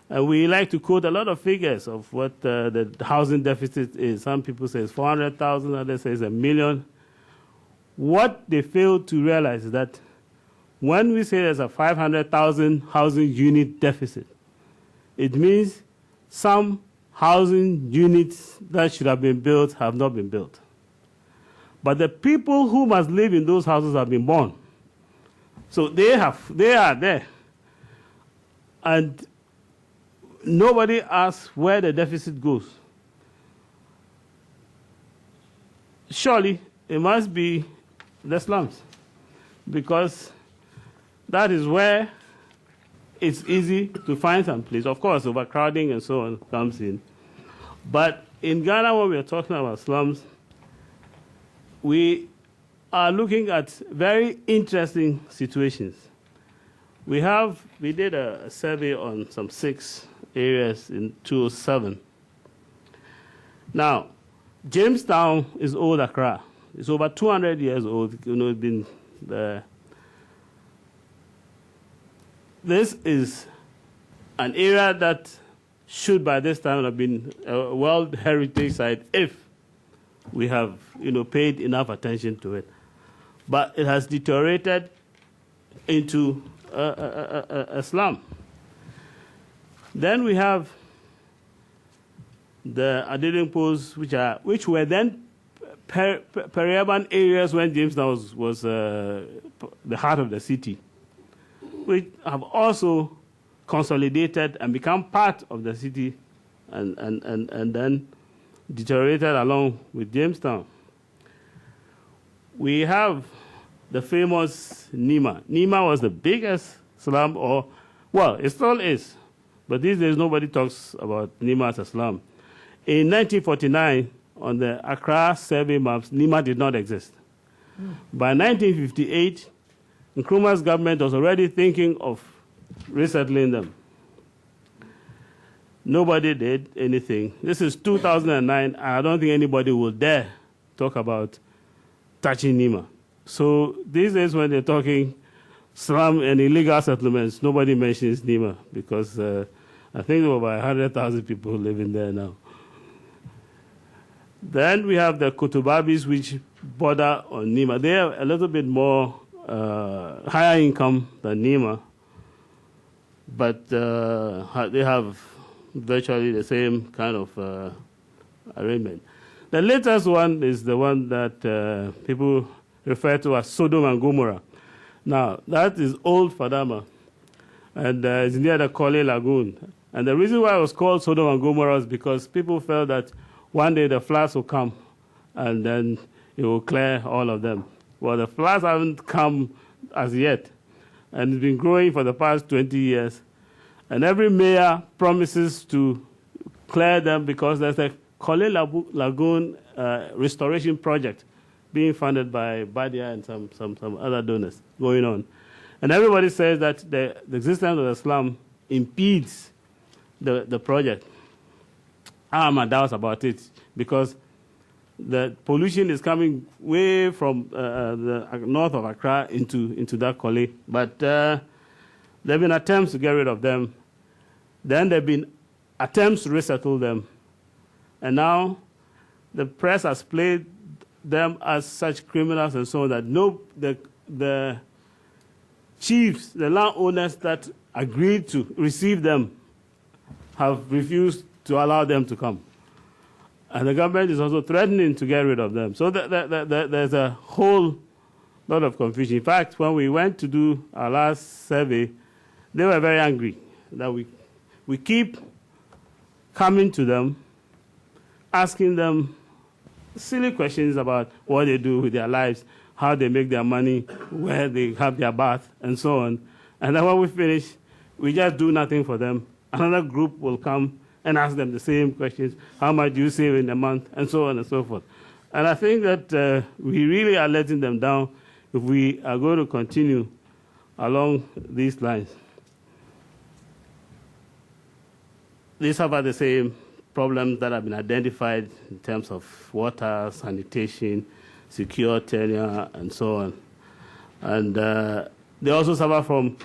And we like to quote a lot of figures of what the housing deficit is. Some people say it's 400,000, others say it's 1 million. What they fail to realize is that when we say there's a 500,000 housing unit deficit, it means some housing units that should have been built have not been built. But the people who must live in those houses have been born. So they are there. And nobody asks where the deficit goes. Surely it must be the slums, because that is where it's easy to find some place. Of course, overcrowding and so on comes in. But in Ghana, when we are talking about slums, we are looking at very interesting situations. We did a survey on some 6 areas in 2007. Now, Jamestown is old Accra. It's over 200 years old. You know, it's been there. This is an area that should by this time have been a World Heritage Site if we have, you know, paid enough attention to it. But it has deteriorated into a slum. Then we have the Adedinkpos, which were then peri-urban areas when Jamestown was the heart of the city, which have also consolidated and become part of the city and then deteriorated along with Jamestown. We have the famous Nima. Nima was the biggest slum, well, it still is, but these days nobody talks about Nima as a slum. In 1949, on the Accra survey maps, Nima did not exist. By 1958, Nkrumah's government was already thinking of resettling them. Nobody did anything. This is 2009. I don't think anybody will dare talk about touching Nima. So these days when they're talking slum and illegal settlements, nobody mentions Nima because I think there were about 100,000 people living there now. Then we have the Kotobabis, which border on Nima. They are a little bit more higher income than Nima, but they have virtually the same kind of arrangement. The latest one is the one that people refer to as Sodom and Gomorrah. Now, that is old Fadama, and it's near the Kole Lagoon. And the reason why it was called Sodom and Gomorrah is because people felt that one day the floods will come, and then it will clear all of them. Well, the floods haven't come as yet, and it's been growing for the past 20 years. And every mayor promises to clear them because there's a Kole Lagoon restoration project being funded by Badia and some other donors going on. And everybody says that the existence of the slum impedes the project. I have my doubts about it because the pollution is coming way from the north of Accra into that Kole. But there have been attempts to get rid of them. Then there have been attempts to resettle them. And now the press has played them as such criminals and so on that the chiefs, the landowners that agreed to receive them have refused to allow them to come. And the government is also threatening to get rid of them. So there's a whole lot of confusion. In fact, when we went to do our last survey, they were very angry that we keep coming to them, asking them silly questions about what they do with their lives, how they make their money, where they have their bath, and so on. And then when we finish, we just do nothing for them. Another group will come and ask them the same questions. How much do you save in a month? And so on and so forth. And I think that we really are letting them down if we are going to continue along these lines. These are the same problems that have been identified in terms of water, sanitation, secure tenure, and so on. And they also suffer from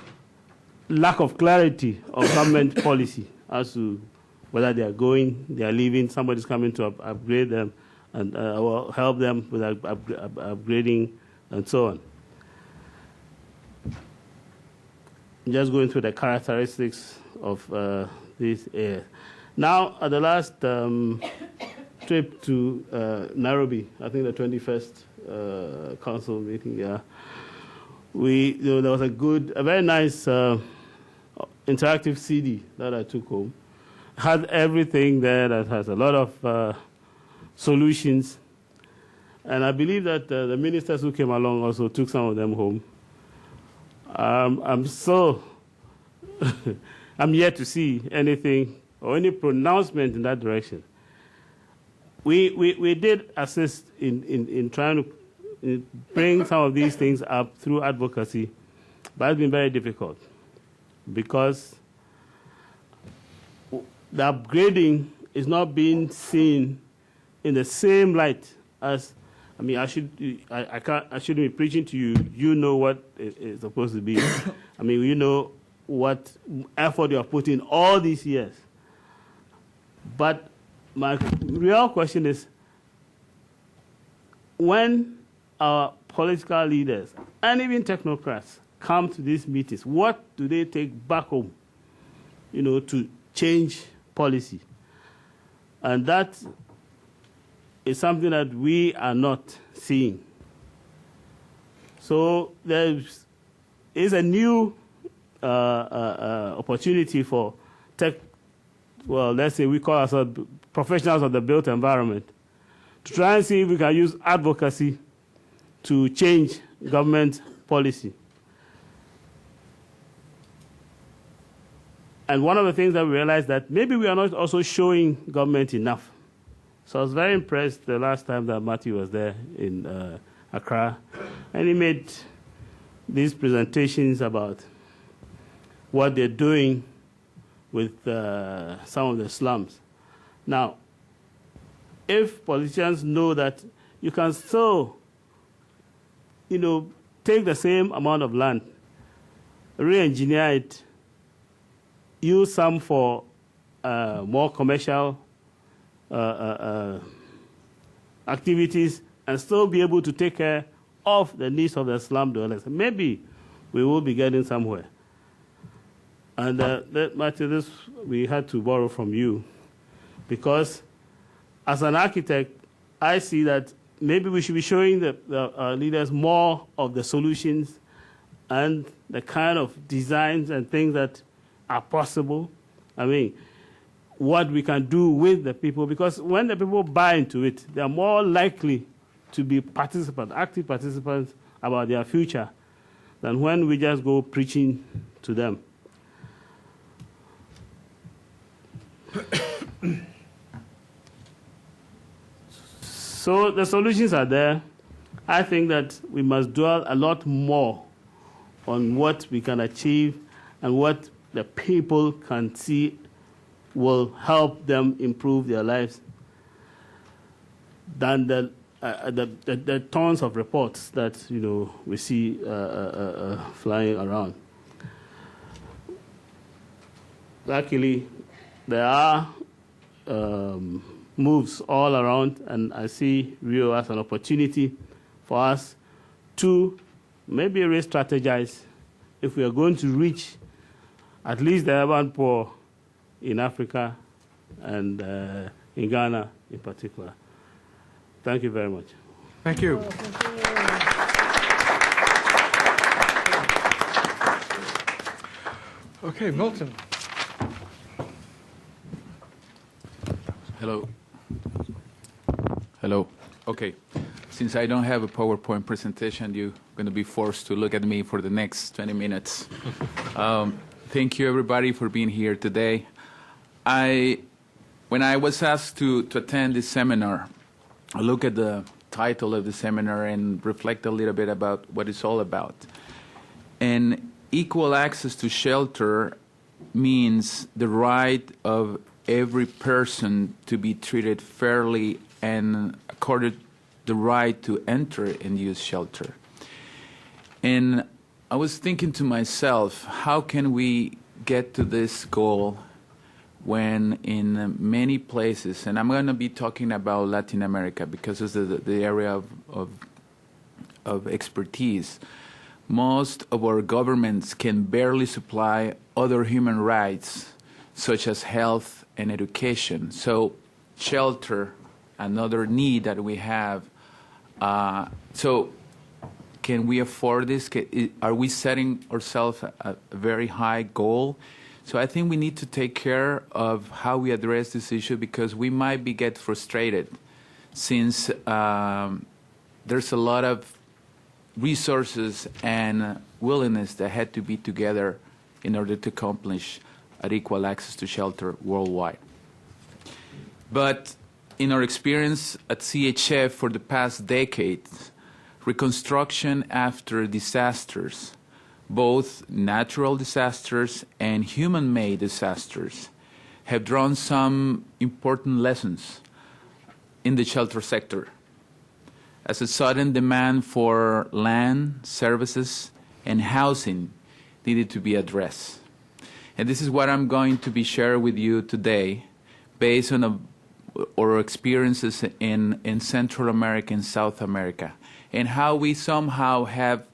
lack of clarity of government policy as to whether they are going, they are leaving, somebody's coming to upgrade them and or help them with upgrading and so on. Just going through the characteristics of these areas. Now, at the last trip to Nairobi, I think the 21st council meeting, yeah, there was a very nice interactive CD that I took home. Had everything there that has a lot of solutions. And I believe that the ministers who came along also took some of them home. I'm yet to see anything or any pronouncement in that direction. We did assist in trying to bring some of these things up through advocacy, but it's been very difficult because the upgrading is not being seen in the same light as, I mean, I shouldn't be preaching to you. You know what it's supposed to be. I mean, you know what effort you have put in all these years. But my real question is, when our political leaders and even technocrats come to these meetings, what do they take back home, you know, to change policy? And that is something that we are not seeing. So there is a new opportunity for well, let's say we call ourselves professionals of the built environment, to try and see if we can use advocacy to change government policy. And one of the things that we realized that maybe we are not also showing government enough. So I was very impressed the last time that Matthew was there in Accra, and he made these presentations about what they're doing with some of the slums. Now, if politicians know that you can still, you know, take the same amount of land, re-engineer it, use some for more commercial activities, and still be able to take care of the needs of the slum dwellers, maybe we will be getting somewhere. And Matthew, this we had to borrow from you, because as an architect, I see that maybe we should be showing the leaders more of the solutions and the kind of designs and things that are possible. I mean, what we can do with the people, because when the people buy into it, they are more likely to be participants, active participants about their future, than when we just go preaching to them. So the solutions are there. I think that we must dwell a lot more on what we can achieve and what the people can see will help them improve their lives than the tons of reports that, you know, we see flying around. Luckily, there are moves all around, and I see Rio as an opportunity for us to maybe re-strategize if we are going to reach at least the urban poor in Africa and in Ghana in particular. Thank you very much. Thank you. Okay, Milton. Hello. Hello. Okay. Since I don't have a PowerPoint presentation, you're going to be forced to look at me for the next 20 minutes. Thank you, everybody, for being here today. When I was asked to attend this seminar, I looked at the title of the seminar and reflect a little bit about what it's all about. And equal access to shelter means the right of every person to be treated fairly and accorded the right to enter and use shelter. And I was thinking to myself, how can we get to this goal when in many places, and I'm going to be talking about Latin America because it's the area of expertise, most of our governments can barely supply other human rights such as health and education. So shelter, another need that we have. So can we afford this? Are we setting ourselves a very high goal? So I think we need to take care of how we address this issue, because we might get frustrated since there's a lot of resources and willingness that had to be together in order to accomplish an equal access to shelter worldwide. But in our experience at CHF for the past decades, reconstruction after disasters, both natural disasters and human-made disasters, have drawn some important lessons. in the shelter sector, as a sudden demand for land, services, and housing needed to be addressed. And this is what I'm going to be sharing with you today, based on our experiences in Central America and South America, and how we somehow have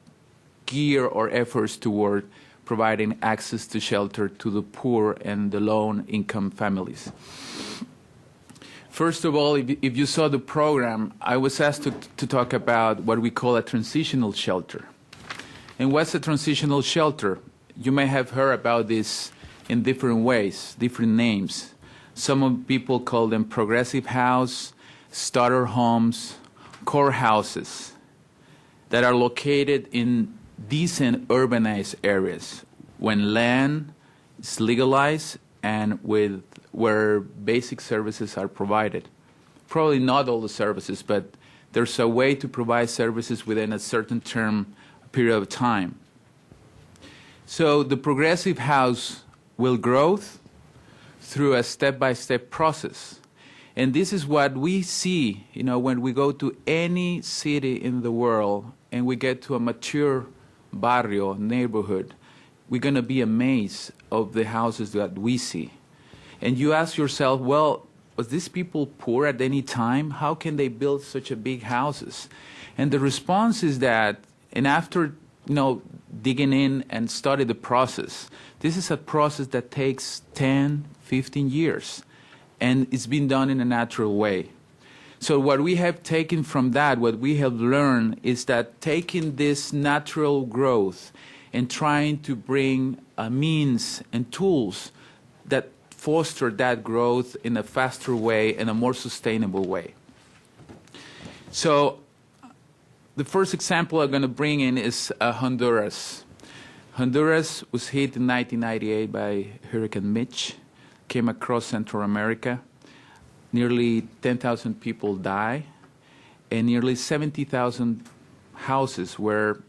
geared our efforts toward providing access to shelter to the poor and the low-income families. First of all, if you saw the program, I was asked to talk about what we call a transitional shelter. And what's a transitional shelter? You may have heard about this in different ways, different names. Some people call them progressive house, starter homes, core houses that are located in decent urbanized areas when land is legalized and where basic services are provided. Probably not all the services, but there's a way to provide services within a certain period of time. So the progressive house will grow through a step-by-step process. And this is what we see, when we go to any city in the world and we get to a mature barrio, neighborhood, we're going to be amazed of the houses that we see. And you ask yourself, well, was these people poor at any time? How can they build such a big houses? And the response is that, and after digging in and study the process, this is a process that takes 10, 15 years, and it's been done in a natural way. So what we have taken from that, what we have learned, is that taking this natural growth and trying to bring means and tools that foster that growth in a faster way and a more sustainable way. So the first example I'm going to bring in is Honduras. Honduras was hit in 1998 by Hurricane Mitch, came across Central America. Nearly 10,000 people died, and nearly 70,000 houses were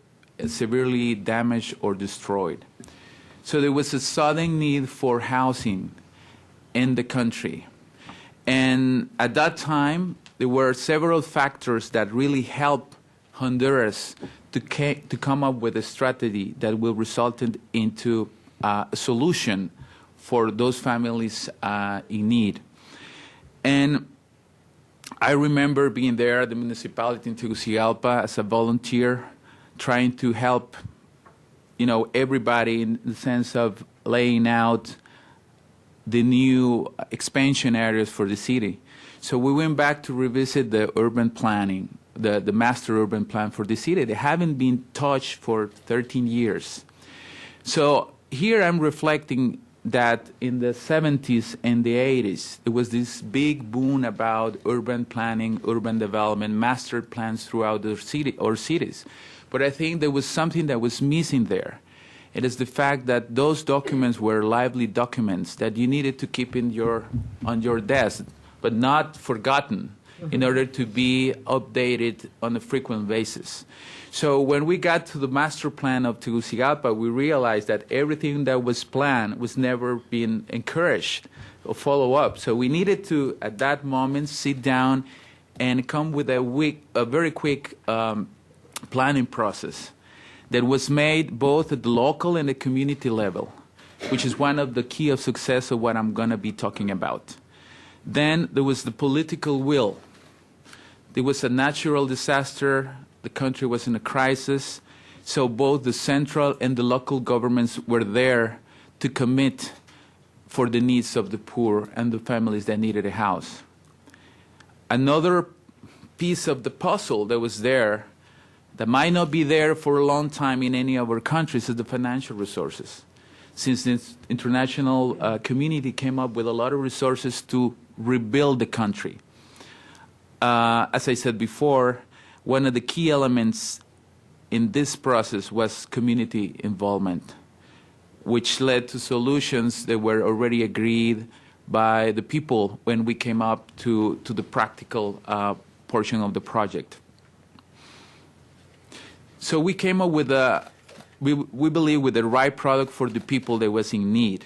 severely damaged or destroyed. So there was a sudden need for housing in the country. And at that time, there were several factors that really helped Honduras to come up with a strategy that will result into a solution for those families in need. And I remember being there at the municipality in Tegucigalpa as a volunteer, trying to help, everybody in the sense of laying out the new expansion areas for the city. So we went back to revisit the urban planning, the master urban plan for the city. They haven't been touched for 13 years. So here I'm reflecting that in the 70s and the 80s, there was this big boom about urban planning, urban development, master plans throughout the city or cities. But I think there was something that was missing there. It is the fact that those documents were lively documents that you needed to keep on your desk, but not forgotten, in order to be updated on a frequent basis. So when we got to the master plan of Tegucigalpa, we realized that everything that was planned was never being encouraged or follow up. So we needed to, at that moment, sit down and come with a very quick planning process that was made both at the local and the community level, which is one of the key of success of what I'm going to be talking about. Then there was the political will. There was a natural disaster. The country was in a crisis. So both the central and the local governments were there to commit for the needs of the poor and the families that needed a house. Another piece of the puzzle that was there that might not be there for a long time in any of our countries is the financial resources. Since the international community came up with a lot of resources to rebuild the country. As I said before, one of the key elements in this process was community involvement, which led to solutions that were already agreed by the people when we came up to the practical portion of the project. So we came up with we believe with the right product for the people that was in need.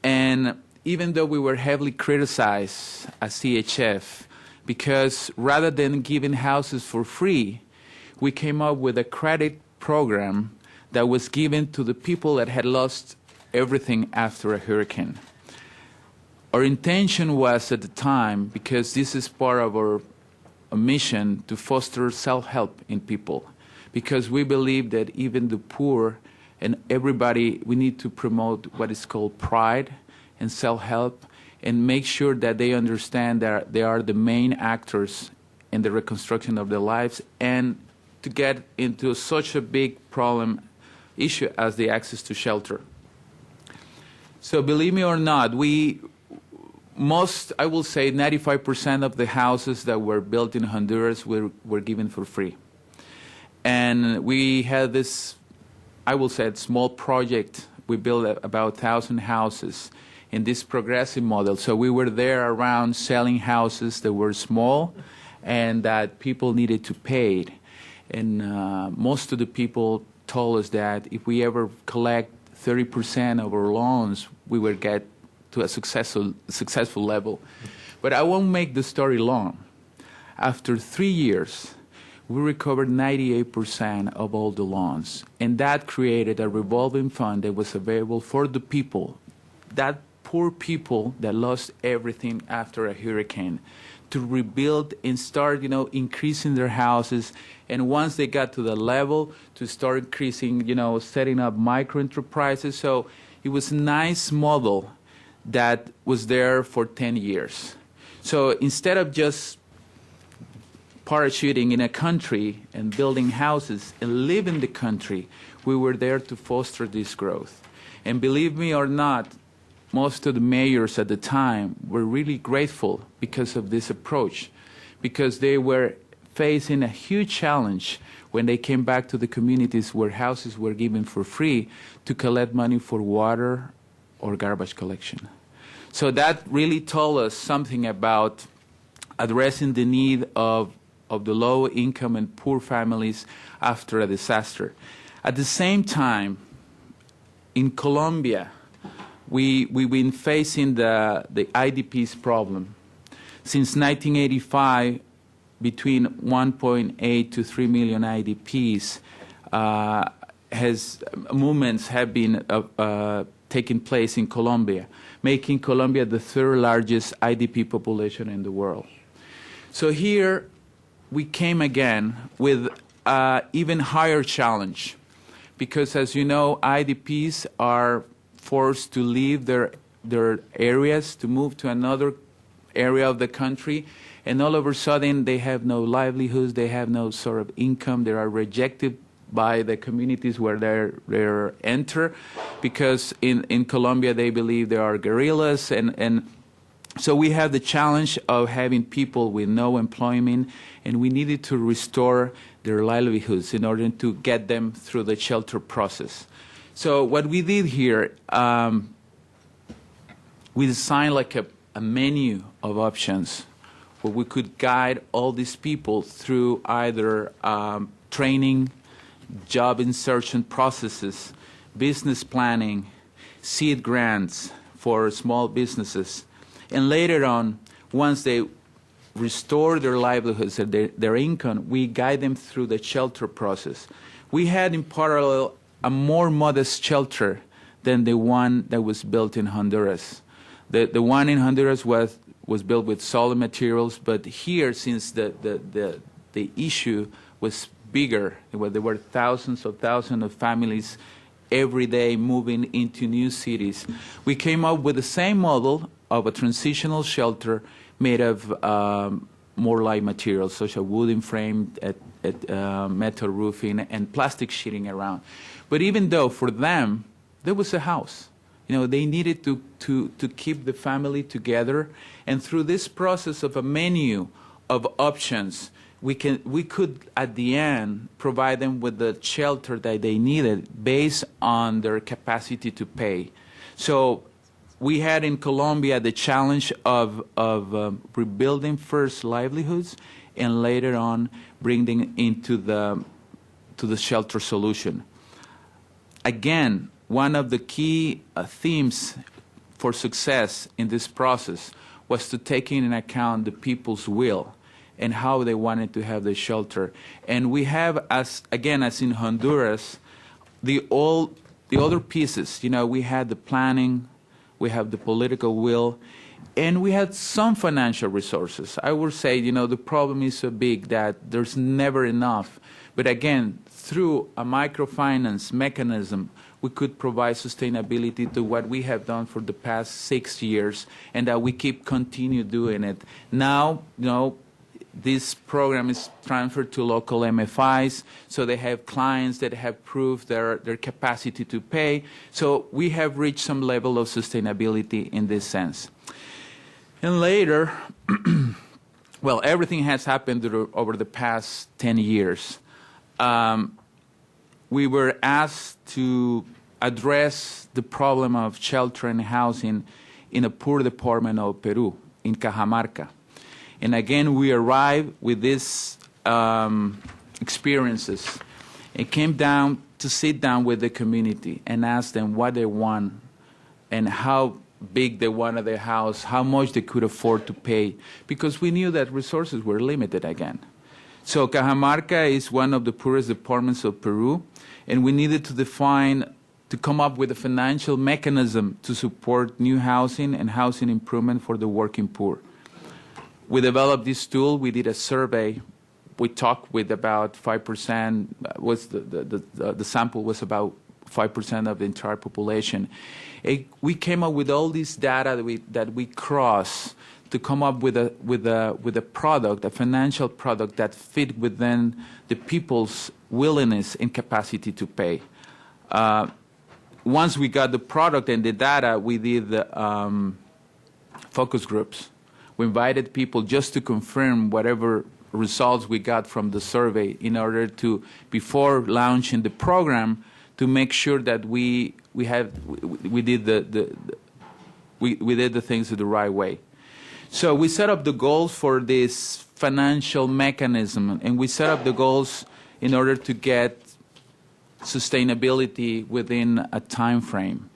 And even though we were heavily criticized as CHF because rather than giving houses for free, we came up with a credit program that was given to the people that had lost everything after a hurricane. Our intention was at the time, because this is part of our mission, to foster self-help in people, because we believe that even the poor and everybody, we need to promote what is called pride and self-help, and make sure that they understand that they are the main actors in the reconstruction of their lives, and to get into such a big problem issue as the access to shelter. So believe me or not, I will say 95% of the houses that were built in Honduras were given for free. And we had this, I will say, small project. We built about 1,000 houses in this progressive model. So we were there around selling houses that were small and that people needed to pay. And most of the people told us that if we ever collect 30% of our loans, we would get to a successful level. But I won't make the story long. After 3 years, we recovered 98% of all the loans. And that created a revolving fund that was available for the people, that poor people that lost everything after a hurricane, to rebuild and start, increasing their houses. And once they got to the level, to start increasing, setting up micro enterprises. So it was a nice model that was there for 10 years. So instead of just parachuting in a country and building houses and live in the country, we were there to foster this growth. And believe me or not, most of the mayors at the time were really grateful because of this approach, because they were facing a huge challenge when they came back to the communities where houses were given for free to collect money for water or garbage collection. So that really told us something about addressing the need of the low income and poor families after a disaster. At the same time, in Colombia, we've been facing the IDPs problem. Since 1985, between 1.8 to 3 million IDPs movements have been taking place in Colombia, making Colombia the third largest IDP population in the world. So here we came again with an even higher challenge, because as you know, IDPs are forced to leave their areas to move to another area of the country, and all of a sudden they have no livelihoods, they have no sort of income, they are rejected by the communities where they're enter, because in Colombia they believe there are guerrillas, and so we have the challenge of having people with no employment, and we needed to restore their livelihoods in order to get them through the shelter process. So what we did here, we designed like a menu of options where we could guide all these people through either training, job insertion processes, business planning, seed grants for small businesses. And later on, once they restore their livelihoods and their income, we guide them through the shelter process. We had in parallel a more modest shelter than the one that was built in Honduras. The one in Honduras was built with solid materials, but here, since the issue was bigger, there were thousands of families every day moving into new cities, we came up with the same model of a transitional shelter made of more light materials, such as wooden frame, metal roofing, and plastic sheeting around. But even though for them, there was a house. They needed to keep the family together. And through this process of a menu of options, we could, at the end, provide them with the shelter that they needed based on their capacity to pay. So we had in Colombia the challenge of rebuilding first livelihoods and later on bringing into the shelter solution. Again, one of the key themes for success in this process was to take into account the people's will. and how they wanted to have the shelter. And we have, as in Honduras, the other pieces. You know, we had the planning, we have the political will, and we had some financial resources. I would say, you know, the problem is so big that there's never enough. But again, through a microfinance mechanism, we could provide sustainability to what we have done for the past 6 years, and that we continue doing it. Now, you know, this program is transferred to local MFIs, so they have clients that have proved their capacity to pay. So we have reached some level of sustainability in this sense. And later, well, everything has happened over the past 10 years. We were asked to address the problem of shelter and housing in a poor department of Peru, in Cajamarca. And again, we arrived with these experiences. It came down to sit down with the community and ask them what they want and how big they wanted their house, how much they could afford to pay, because we knew that resources were limited again. So Cajamarca is one of the poorest departments of Peru, and we needed to come up with a financial mechanism to support new housing and housing improvement for the working poor. We developed this tool. We did a survey. We talked with about 5%. The sample was about 5% of the entire population. We came up with all this data that we crossed to come up with a product, a financial product that fit within the people's willingness and capacity to pay. Once we got the product and the data, we did the focus groups. We invited people just to confirm whatever results we got from the survey in order to, before launching the program, to make sure that we did the things the right way. So we set up the goals for this financial mechanism, and we set up the goals in order to get sustainability within a time frame.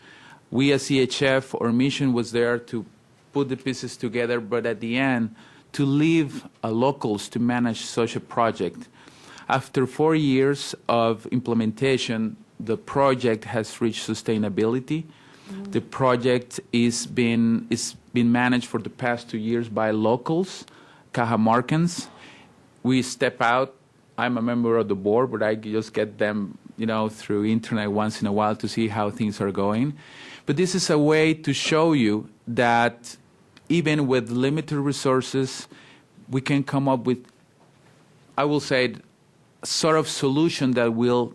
We as EHF, our mission was there to put the pieces together, but at the end, to leave locals to manage such a project. After 4 years of implementation, the project has reached sustainability. The project is been managed for the past 2 years by locals, Cajamarcans. We step out. I'm a member of the board, but I just get them, you know, through internet once in a while to see how things are going. But this is a way to show you that even with limited resources, we can come up with, I will say, a sort of solution that will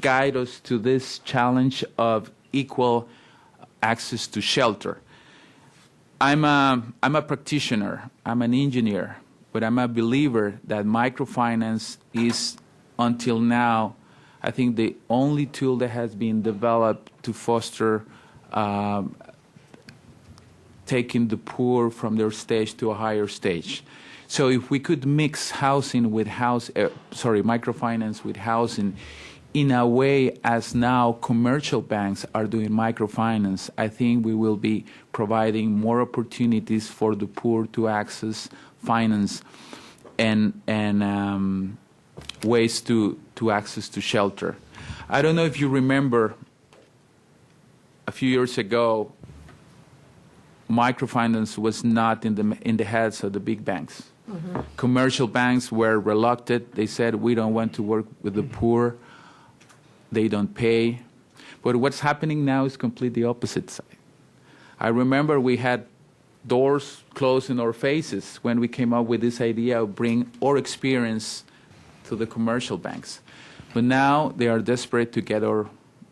guide us to this challenge of equal access to shelter. I'm a practitioner, I'm an engineer, but I'm a believer that microfinance is, until now, I think the only tool that has been developed to foster taking the poor from their stage to a higher stage. So if we could mix housing with microfinance with housing in a way as now commercial banks are doing microfinance, I think we will be providing more opportunities for the poor to access finance and ways to access to shelter. I don't know if you remember a few years ago, microfinance was not in the heads of the big banks. Mm-hmm. Commercial banks were reluctant. They said, we don't want to work with the poor. They don't pay. But what's happening now is completely opposite side. I remember we had doors closed in our faces when we came up with this idea of bring our experience to the commercial banks. But now they are desperate to get our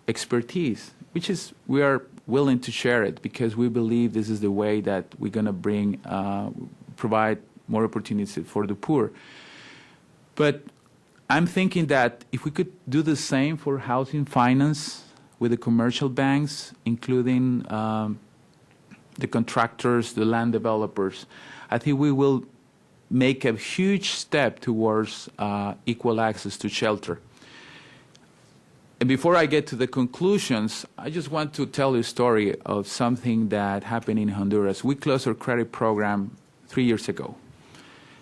expertise, which is we are willing to share it because we believe this is the way that we're going to provide more opportunities for the poor. But I'm thinking that if we could do the same for housing finance with the commercial banks, including the contractors, the land developers, I think we will make a huge step towards equal access to shelter. And before I get to the conclusions, I just want to tell you a story of something that happened in Honduras. We closed our credit program 3 years ago.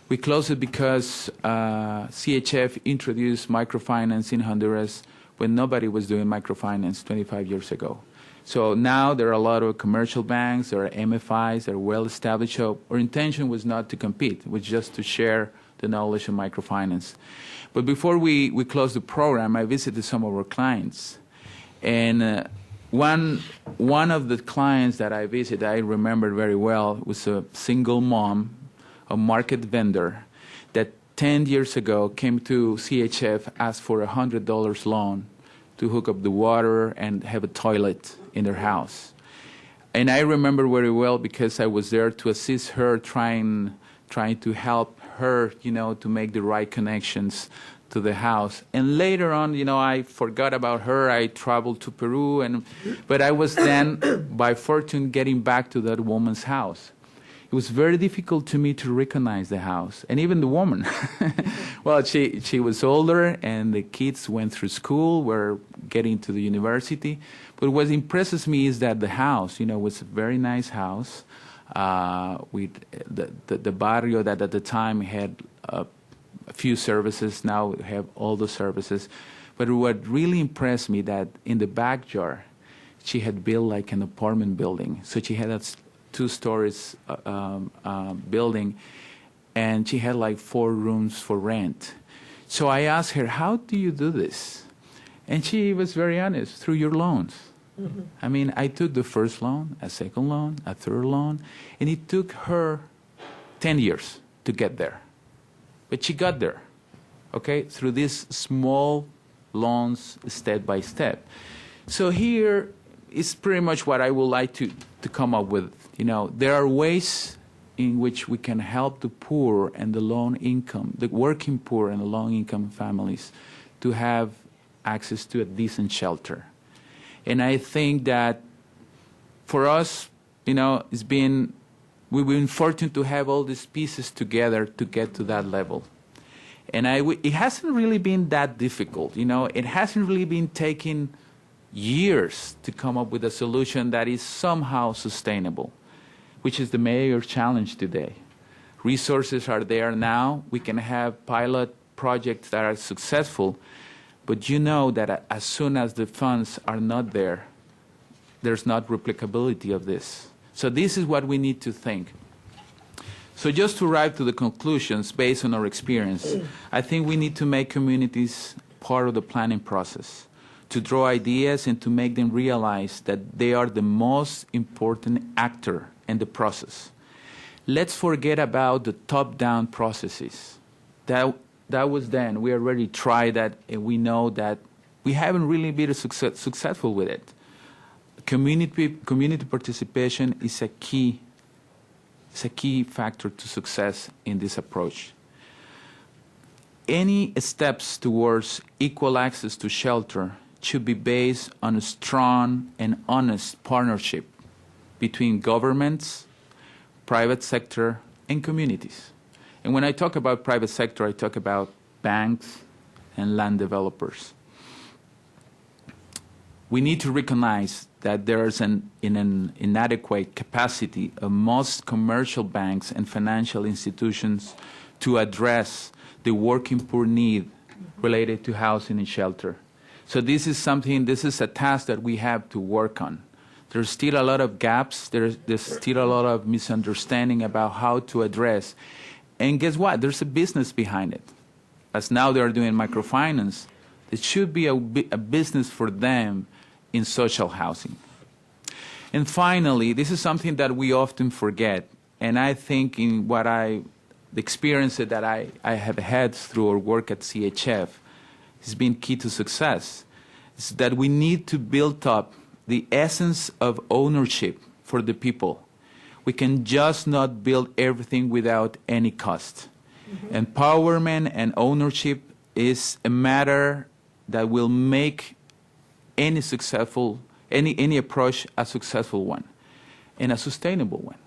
We closed it because CHF introduced microfinance in Honduras when nobody was doing microfinance 25 years ago. So now there are a lot of commercial banks, there are MFIs, they're well established. So our intention was not to compete, it was just to share the knowledge of microfinance. But before we closed the program, I visited some of our clients. And one of the clients that I visited, I remember very well, was a single mom, a market vendor, that 10 years ago came to CHF, asked for a $100 loan to hook up the water and have a toilet in their house. And I remember very well because I was there to assist her, trying to help her, to make the right connections to the house. And later on, I forgot about her. I traveled to Peru, but I was then, by fortune, getting back to that woman's house. It was very difficult to me to recognize the house, and even the woman. Well, she was older, and the kids went through school, were getting to the university. But what impresses me is that the house, was a very nice house. With the barrio that at the time had a few services, now we have all the services. But what really impressed me that in the backyard, she had built like an apartment building. So she had a 2 stories building, and she had like 4 rooms for rent. So I asked her, how do you do this? And she was very honest, through your loans. Mm-hmm. I mean, I took the first loan, a second loan, a third loan, and it took her 10 years to get there. But she got there, okay, through these small loans, step by step. So here is pretty much what I would like to come up with. There are ways in which we can help the poor and the low income, the working poor and the low income families to have access to a decent shelter. And I think that for us, we've been fortunate to have all these pieces together to get to that level. And it hasn't really been that difficult. It hasn't really been taking years to come up with a solution that is somehow sustainable, which is the major challenge today. Resources are there now. We can have pilot projects that are successful, but that as soon as the funds are not there, there's not replicability of this. So this is what we need to think. So just to arrive to the conclusions based on our experience, I think we need to make communities part of the planning process, to draw ideas and to make them realize that they are the most important actor in the process. Let's forget about the top-down processes. That was then. We already tried that, and we know that we haven't really been successful with it. Community participation is a key factor to success in this approach. Any steps towards equal access to shelter should be based on a strong and honest partnership between governments, private sector, and communities. And when I talk about private sector, I talk about banks and land developers. We need to recognize that there is an inadequate capacity of most commercial banks and financial institutions to address the working poor need related to housing and shelter. So this is a task that we have to work on. There's still a lot of gaps. There's still a lot of misunderstanding about how to address. And guess what? There's a business behind it. As now they are doing microfinance, it should be a business for them in social housing. And finally, this is something that we often forget. And I think in the experience that I have had through our work at CHF has been key to success, is that we need to build up the essence of ownership for the people. We can just not build everything without any cost. Mm-hmm. Empowerment and ownership is a matter that will make any approach a successful one and a sustainable one.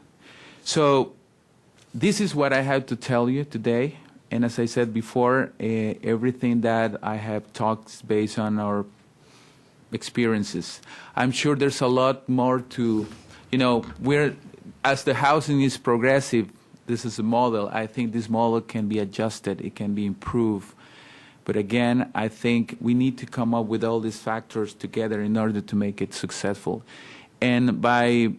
So this is what I have to tell you today. And as I said before, everything that I have talked is based on our experiences. I'm sure there's a lot more to, as the housing is progressive, this is a model. I think this model can be adjusted. It can be improved. But again, I think we need to come up with all these factors together in order to make it successful. And by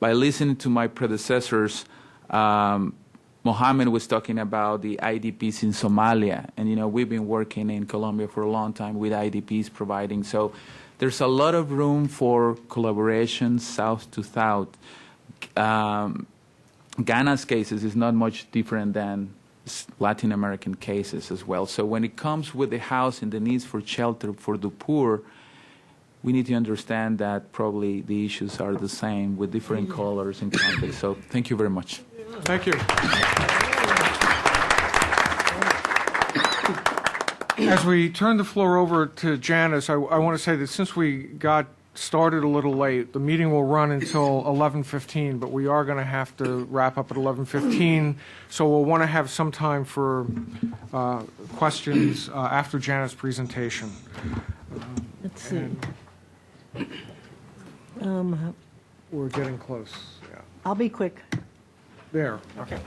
listening to my predecessors, Mohamed was talking about the IDPs in Somalia. And, you know, we've been working in Colombia for a long time with IDPs providing. So there's a lot of room for collaboration south to south. Ghana's cases is not much different than Latin American cases as well. So when it comes with the house and the needs for shelter for the poor, we need to understand that probably the issues are the same with different colors and contexts. So thank you very much. Thank you. As we turn the floor over to Janice, I want to say that since we got started a little late, the meeting will run until 11:15, but we are going to have to wrap up at 11:15, so we'll want to have some time for questions after Janet's presentation. Let's see. We're getting close. Yeah. I'll be quick. There. Okay.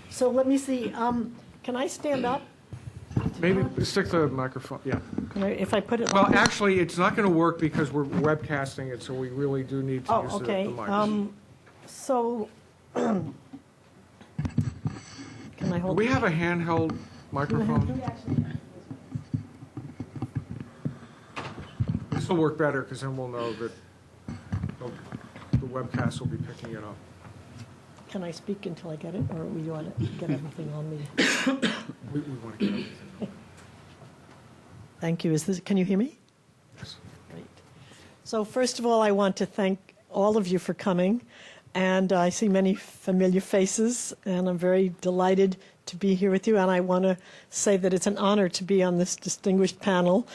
So let me see. Can I stand up? Maybe stick the microphone. Yeah. Can I, if I put it Well, like this? actually, it's not going to work because we're webcasting it, so we really do need to use Oh, okay. the mics. So, can I Do hold? we have a handheld microphone? This will work better because then we'll know that the webcast will be picking it up. Can I speak until I get it, or we want to get everything on me? We want to get everything. Thank you. Can you hear me? Yes. Great. So first of all, I want to thank all of you for coming. And I see many familiar faces, and I'm very delighted to be here with you. And I want to say that it's an honor to be on this distinguished panel,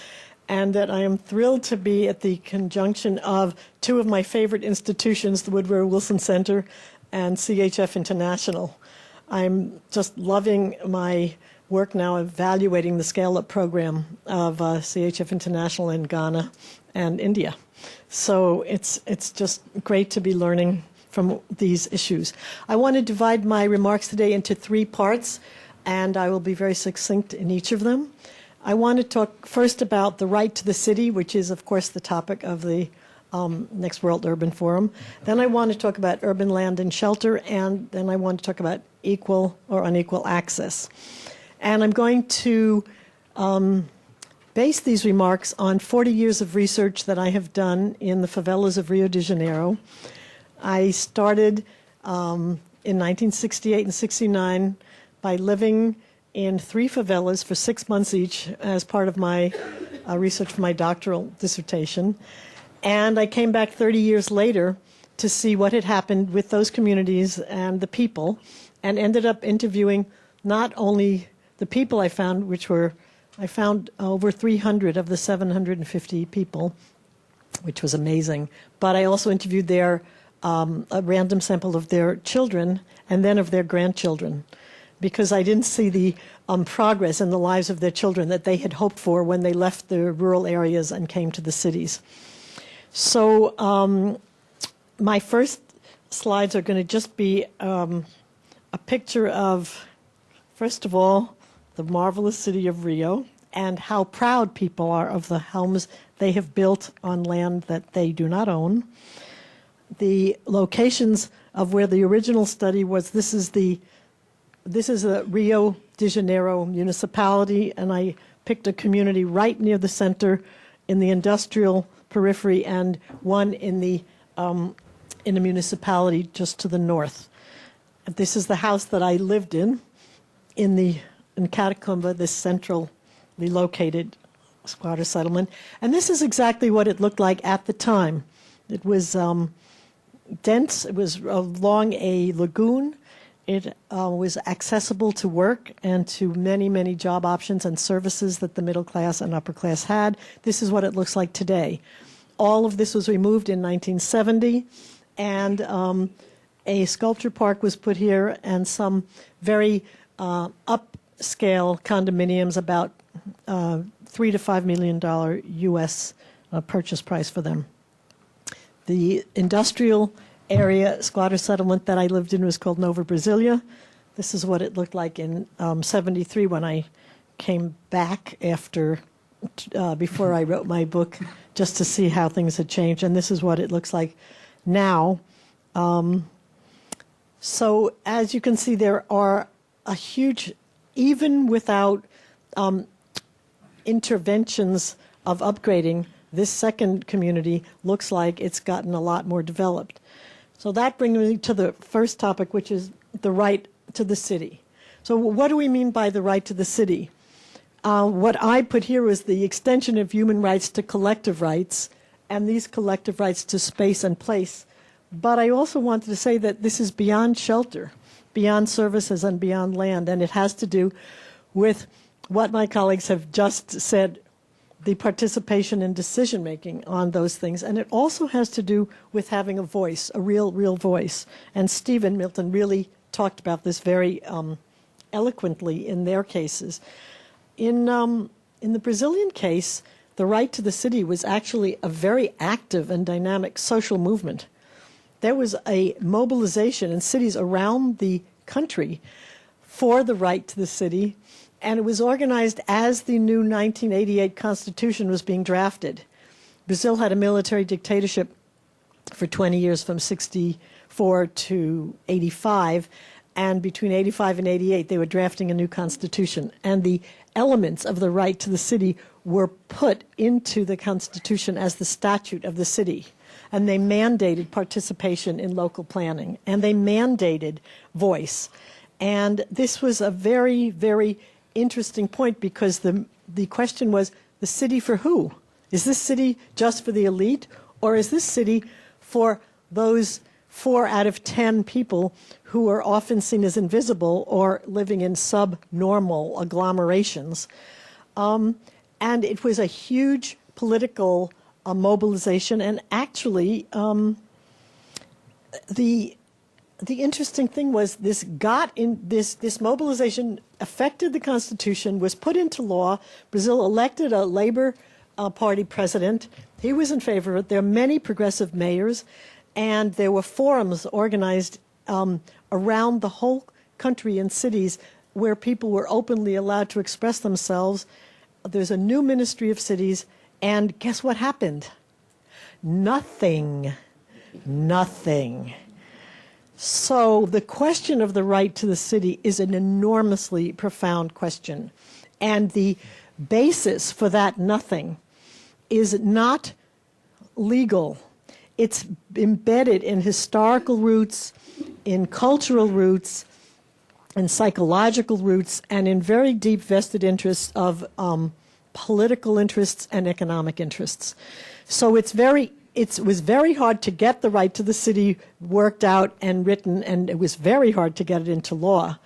and that I am thrilled to be at the conjunction of two of my favorite institutions, the Woodrow Wilson Center and CHF International. I'm just loving my work now evaluating the scale-up program of CHF International in Ghana and India. So it's just great to be learning from these issues. I want to divide my remarks today into three parts, and I will be very succinct in each of them. I want to talk first about the right to the city, which is, of course, the topic of the next World Urban Forum. Then I want to talk about urban land and shelter, and then I want to talk about equal or unequal access. And I'm going to base these remarks on 40 years of research that I have done in the favelas of Rio de Janeiro. I started in 1968 and 69 by living in 3 favelas for 6 months each as part of my research for my doctoral dissertation. And I came back 30 years later to see what had happened with those communities and the people, and ended up interviewing not only the people I found, I found over 300 of the 750 people, which was amazing, but I also interviewed a random sample of their children and then of their grandchildren, because I didn't see the progress in the lives of their children that they had hoped for when they left the rural areas and came to the cities. So my first slides are going to just be a picture of, first of all, the marvelous city of Rio and how proud people are of the homes they have built on land that they do not own. The locations of where the original study was, this is the Rio de Janeiro municipality, and I picked a community right near the center in the industrial periphery and one in the municipality just to the north. This is the house that I lived in Catacumba, this centrally located squatter settlement. And this is exactly what it looked like at the time. It was dense. It was along a lagoon. It was accessible to work and to many, many job options and services that the middle class and upper class had. This is what it looks like today. All of this was removed in 1970, and a sculpture park was put here and some very upscale condominiums, about $3 to $5 million U.S. Purchase price for them. The industrial area squatter settlement that I lived in was called Nova Brasilia. This is what it looked like in '73 when I came back after, before I wrote my book, just to see how things had changed. And this is what it looks like now. So as you can see, there are a huge, even without interventions of upgrading, this second community looks like it's gotten a lot more developed. So that brings me to the first topic, which is the right to the city. So what do we mean by the right to the city? What I put here was the extension of human rights to collective rights, and these collective rights to space and place. But I also wanted to say that this is beyond shelter, beyond services, and beyond land, and it has to do with what my colleagues have just said, the participation in decision-making on those things. And it also has to do with having a voice, a real voice. And Steve and Milton really talked about this very eloquently in their cases. In the Brazilian case, the right to the city was actually a very active and dynamic social movement. There was a mobilization in cities around the country for the right to the city, and it was organized as the new 1988 Constitution was being drafted. Brazil had a military dictatorship for 20 years, from 64 to 85, and between 85 and 88 they were drafting a new constitution, and the elements of the right to the city were put into the Constitution as the statute of the city. And they mandated participation in local planning, and they mandated voice. And this was a very, very interesting point, because the question was, the city for who? Is this city just for the elite, or is this city for those 4 out of 10 people who are often seen as invisible or living in subnormal agglomerations? And it was a huge political mobilization, and actually the interesting thing was this mobilization affected the Constitution, was put into law. Brazil elected a Labor Party president. He was in favor of it. There are many progressive mayors, and there were forums organized around the whole country in cities where people were openly allowed to express themselves. There's a new Ministry of Cities, and guess what happened? Nothing. Nothing. So the question of the right to the city is an enormously profound question. And the basis for that nothing is not legal. It's embedded in historical roots, in cultural roots, in psychological roots, and in very deep vested interests of political interests and economic interests. So it was very hard to get the right to the city worked out and written, and it was very hard to get it into law.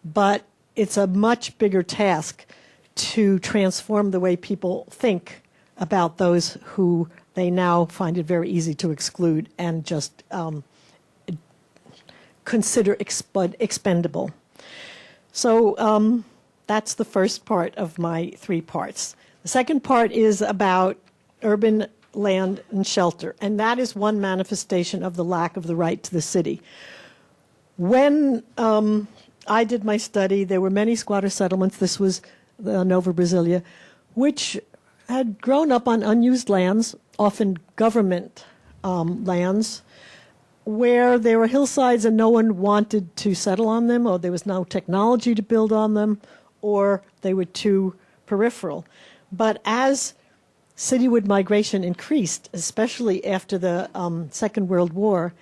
But it's a much bigger task to transform the way people think about those who they now find it very easy to exclude and just consider expendable. So that's the first part of my 3 parts. The second part is about urban land and shelter, and that is one manifestation of the lack of the right to the city. When I did my study, there were many squatter settlements. This was Nova Brasilia, which had grown up on unused lands, often government lands, where there were hillsides and no one wanted to settle on them, or there was no technology to build on them, or they were too peripheral. But as cityward migration increased, especially after the Second World War,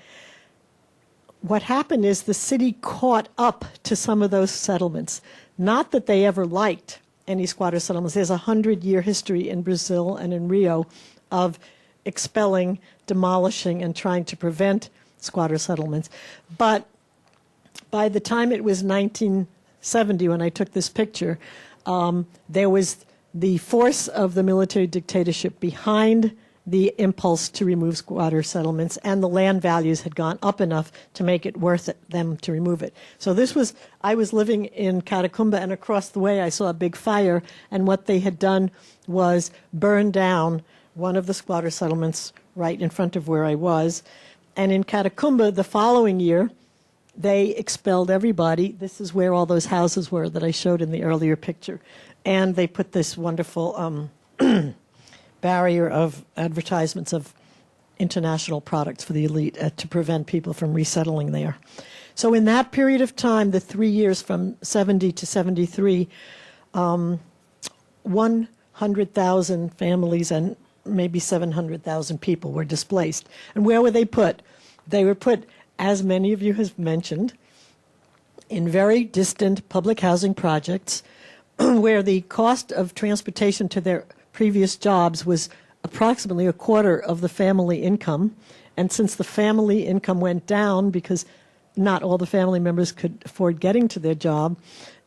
what happened is the city caught up to some of those settlements. Not that they ever liked any squatter settlements. There's a 100-year history in Brazil and in Rio of expelling, demolishing, and trying to prevent squatter settlements. But by the time it was 1970, when I took this picture, there was the force of the military dictatorship behind the impulse to remove squatter settlements, and the land values had gone up enough to make it worth it, them to remove it. So I was living in Catacumba, and across the way I saw a big fire, and what they had done was burn down one of the squatter settlements right in front of where I was, And in Catacoumba, the following year, they expelled everybody. This is where all those houses were that I showed in the earlier picture. And they put this wonderful barrier of advertisements of international products for the elite to prevent people from resettling there. So in that period of time, the 3 years from 70 to 73, 100,000 families and maybe 700,000 people were displaced. And where were they put? They were put, as many of you have mentioned, in very distant public housing projects where the cost of transportation to their previous jobs was approximately a quarter of the family income. And since the family income went down because not all the family members could afford getting to their job,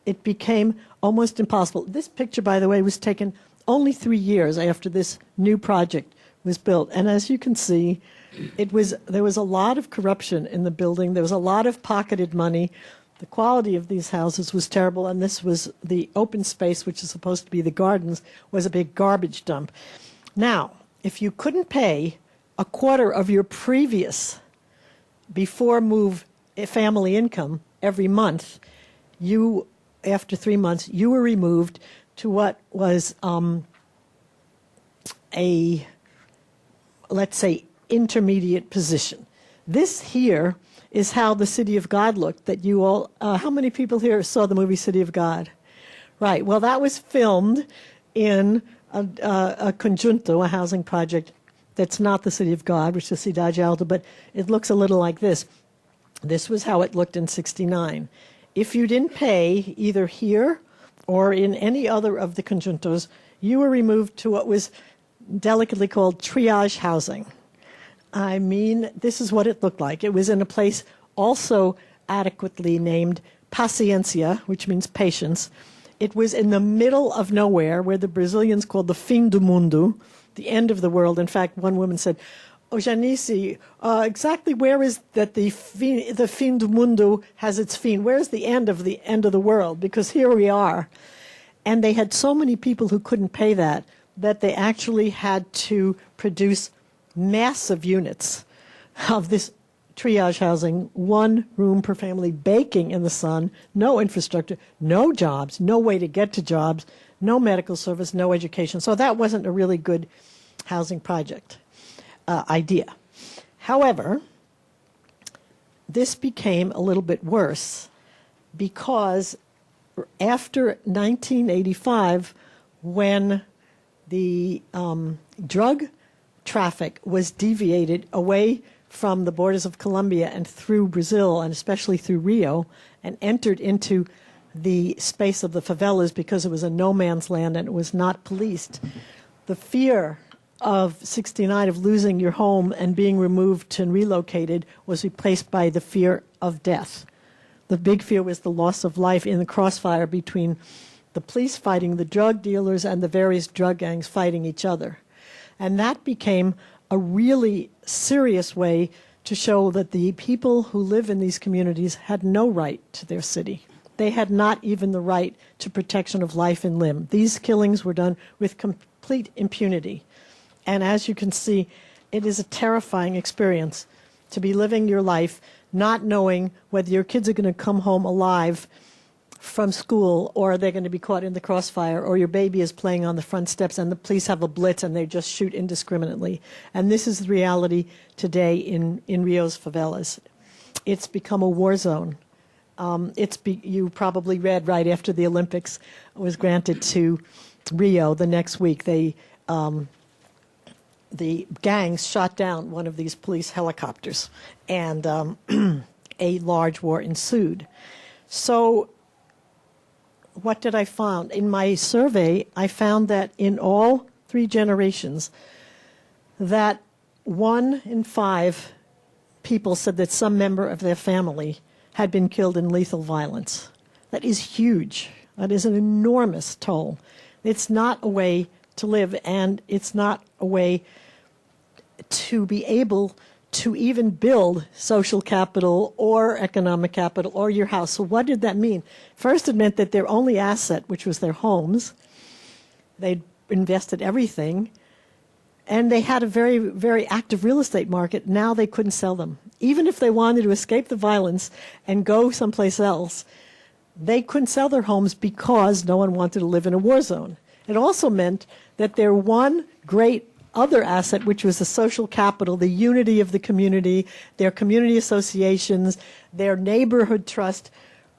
it became almost impossible. This picture, by the way, was taken only 3 years after this new project was built. And as you can see, there was a lot of corruption in the building. There was a lot of pocketed money. The quality of these houses was terrible, and this was the open space, which is supposed to be the gardens, was a big garbage dump. Now, if you couldn't pay a quarter of your previous before move family income every month, after 3 months, you were removed to what was let's say, intermediate position. This here is how the City of God looked that you all, how many people here saw the movie City of God? Right, well that was filmed in a conjunto, a housing project that's not the City of God, which is Cidade Alta, but it looks a little like this. This was how it looked in '69. If you didn't pay either here or in any other of the conjuntos, you were removed to what was delicately called triage housing. I mean, this is what it looked like. It was in a place also adequately named Paciencia, which means patience. It was in the middle of nowhere, where the Brazilians called the fim do mundo, the end of the world. In fact, one woman said, "Oh, Janice, exactly where is that the fim do mundo has its fin? Where's the end of the world? Because here we are." And they had so many people who couldn't pay that they actually had to produce massive units of this triage housing, 1 room per family, baking in the sun, no infrastructure, no jobs, no way to get to jobs, no medical service, no education. So that wasn't a really good housing project idea. However, this became a little bit worse because after 1985, when the drug traffic was deviated away from the borders of Colombia and through Brazil, and especially through Rio, and entered into the space of the favelas because it was a no man's land and it was not policed. The fear of '69 of losing your home and being removed and relocated was replaced by the fear of death. The big fear was the loss of life in the crossfire between the police fighting the drug dealers and the various drug gangs fighting each other. And that became a really serious way to show that the people who live in these communities had no right to their city. They had not even the right to protection of life and limb. These killings were done with complete impunity. And as you can see, it is a terrifying experience to be living your life not knowing whether your kids are going to come home alive from school or they're going to be caught in the crossfire, or your baby is playing on the front steps and the police have a blitz and they just shoot indiscriminately. And this is the reality today in Rio's favelas. It's become a war zone. You probably read right after the Olympics was granted to Rio the next week, the gangs shot down one of these police helicopters, and a large war ensued. So what did I find? In my survey, I found that in all 3 generations, that 1 in 5 people said that some member of their family had been killed in lethal violence. That is huge. That is an enormous toll. It's not a way to live, and it's not a way to be able to even build social capital or economic capital or your house. So what did that mean? First, it meant that their only asset, which was their homes, they'd invested everything, And they had a very, very active real estate market. Now they couldn't sell them. Even if they wanted to escape the violence and go someplace else, they couldn't sell their homes because no one wanted to live in a war zone. It also meant that their one great other asset, which was the social capital, the unity of the community, their community associations, their neighborhood trust,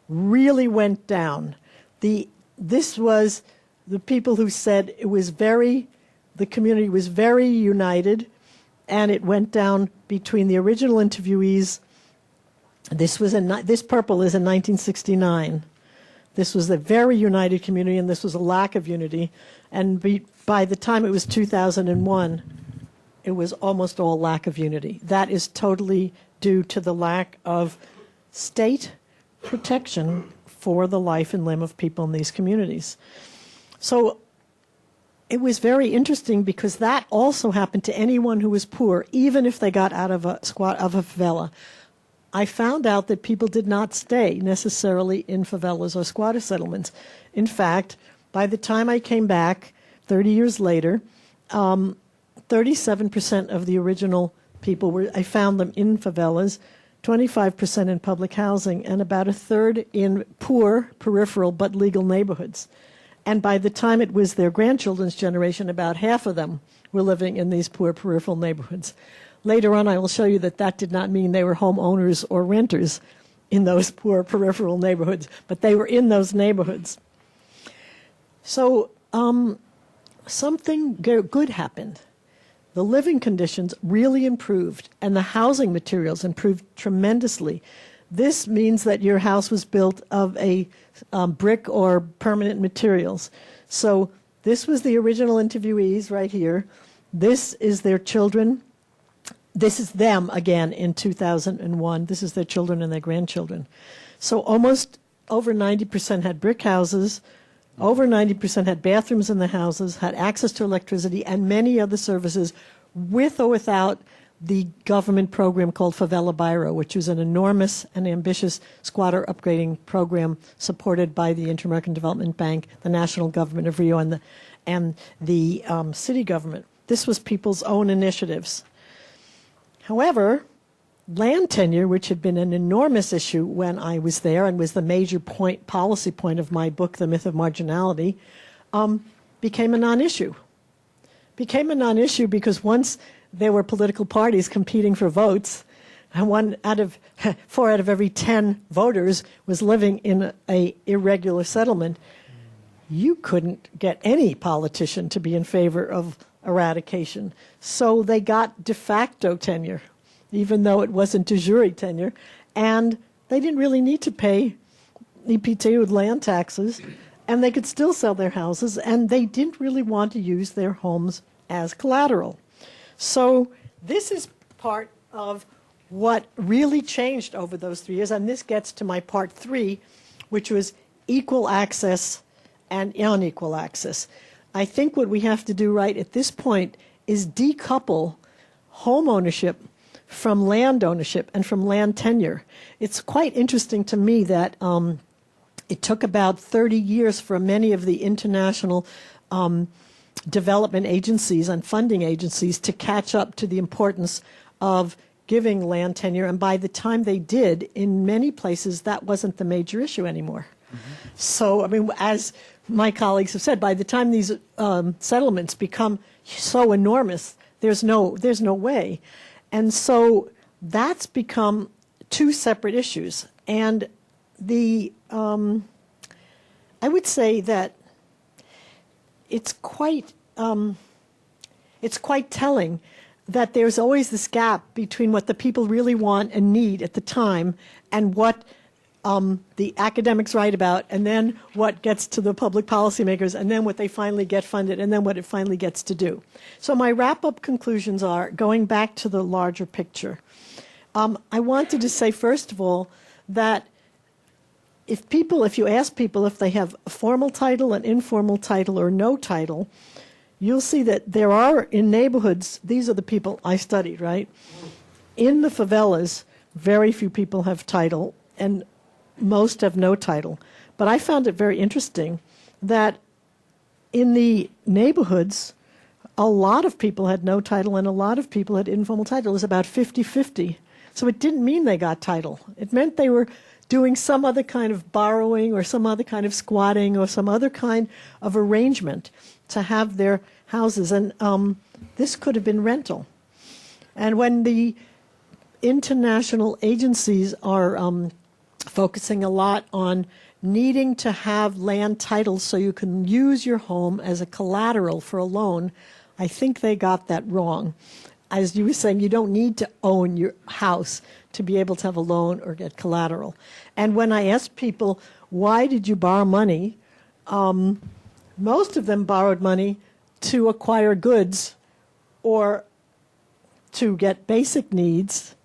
really went down. This was the people who said the community was very united, and it went down between the original interviewees. This purple is in 1969. This was a very united community, and this was a lack of unity. And by the time it was 2001, it was almost all lack of unity. That is totally due to the lack of state protection for the life and limb of people in these communities. So it was very interesting because that also happened to anyone who was poor, even if they got out of a favela. I found out that people did not stay necessarily in favelas or squatter settlements. In fact, by the time I came back 30 years later, 37% of the original people I found them in favelas, 25% in public housing, and about a third in poor, peripheral, but legal neighborhoods. And by the time it was their grandchildren's generation, about half of them were living in these poor, peripheral neighborhoods. Later on, I will show you that that did not mean they were homeowners or renters in those poor, peripheral neighborhoods, but they were in those neighborhoods. So something good happened. The living conditions really improved, and the housing materials improved tremendously. This means that your house was built of a brick or permanent materials. So this was the original interviewees right here. This is their children. This is them again in 2001. This is their children and their grandchildren. So almost over 90% had brick houses. Over 90% had bathrooms in the houses, had access to electricity, and many other services with or without the government program called Favela Bairro, which was an enormous and ambitious squatter upgrading program supported by the Inter-American Development Bank, the national government of Rio, and the city government. This was people's own initiatives. However, land tenure, which had been an enormous issue when I was there and was the major policy point of my book, The Myth of Marginality, became a non-issue. Became a non-issue because once there were political parties competing for votes, and 4 out of every 10 voters was living in an irregular settlement, you couldn't get any politician to be in favor of eradication. So they got de facto tenure, even though it wasn't de jure tenure, and they didn't really need to pay EPT with land taxes, and they could still sell their houses, and they didn't really want to use their homes as collateral. So this is part of what really changed over those 3 years, and this gets to my part 3, which was equal access and unequal access. I think what we have to do right at this point is decouple home ownership from land ownership and from land tenure. It's quite interesting to me that it took about 30 years for many of the international development agencies and funding agencies to catch up to the importance of giving land tenure. And by the time they did, in many places, that wasn't the major issue anymore. Mm-hmm. So, I mean, as my colleagues have said, by the time these settlements become so enormous, there's no way. And so that's become 2 separate issues. And I would say that it's quite telling that there's always this gap between what the people really want and need at the time and what the academics write about, and then what gets to the public policymakers, and then what they finally get funded, and then what it finally gets to do. So my wrap-up conclusions are, going back to the larger picture, I wanted to say, first of all, that if you ask people if they have a formal title, an informal title, or no title, you'll see that there are, in neighborhoods, these are the people I studied, right? In the favelas, very few people have title, and most have no title. But I found it very interesting that in the neighborhoods, a lot of people had no title and a lot of people had informal title. It was about 50-50. So it didn't mean they got title. It meant they were doing some other kind of borrowing or some other kind of squatting or some other kind of arrangement to have their houses. And this could have been rental. And when the international agencies are focusing a lot on needing to have land titles so you can use your home as a collateral for a loan, I think they got that wrong. As you were saying, you don't need to own your house to be able to have a loan or get collateral. And when I asked people, why did you borrow money? Most of them borrowed money to acquire goods or to get basic needs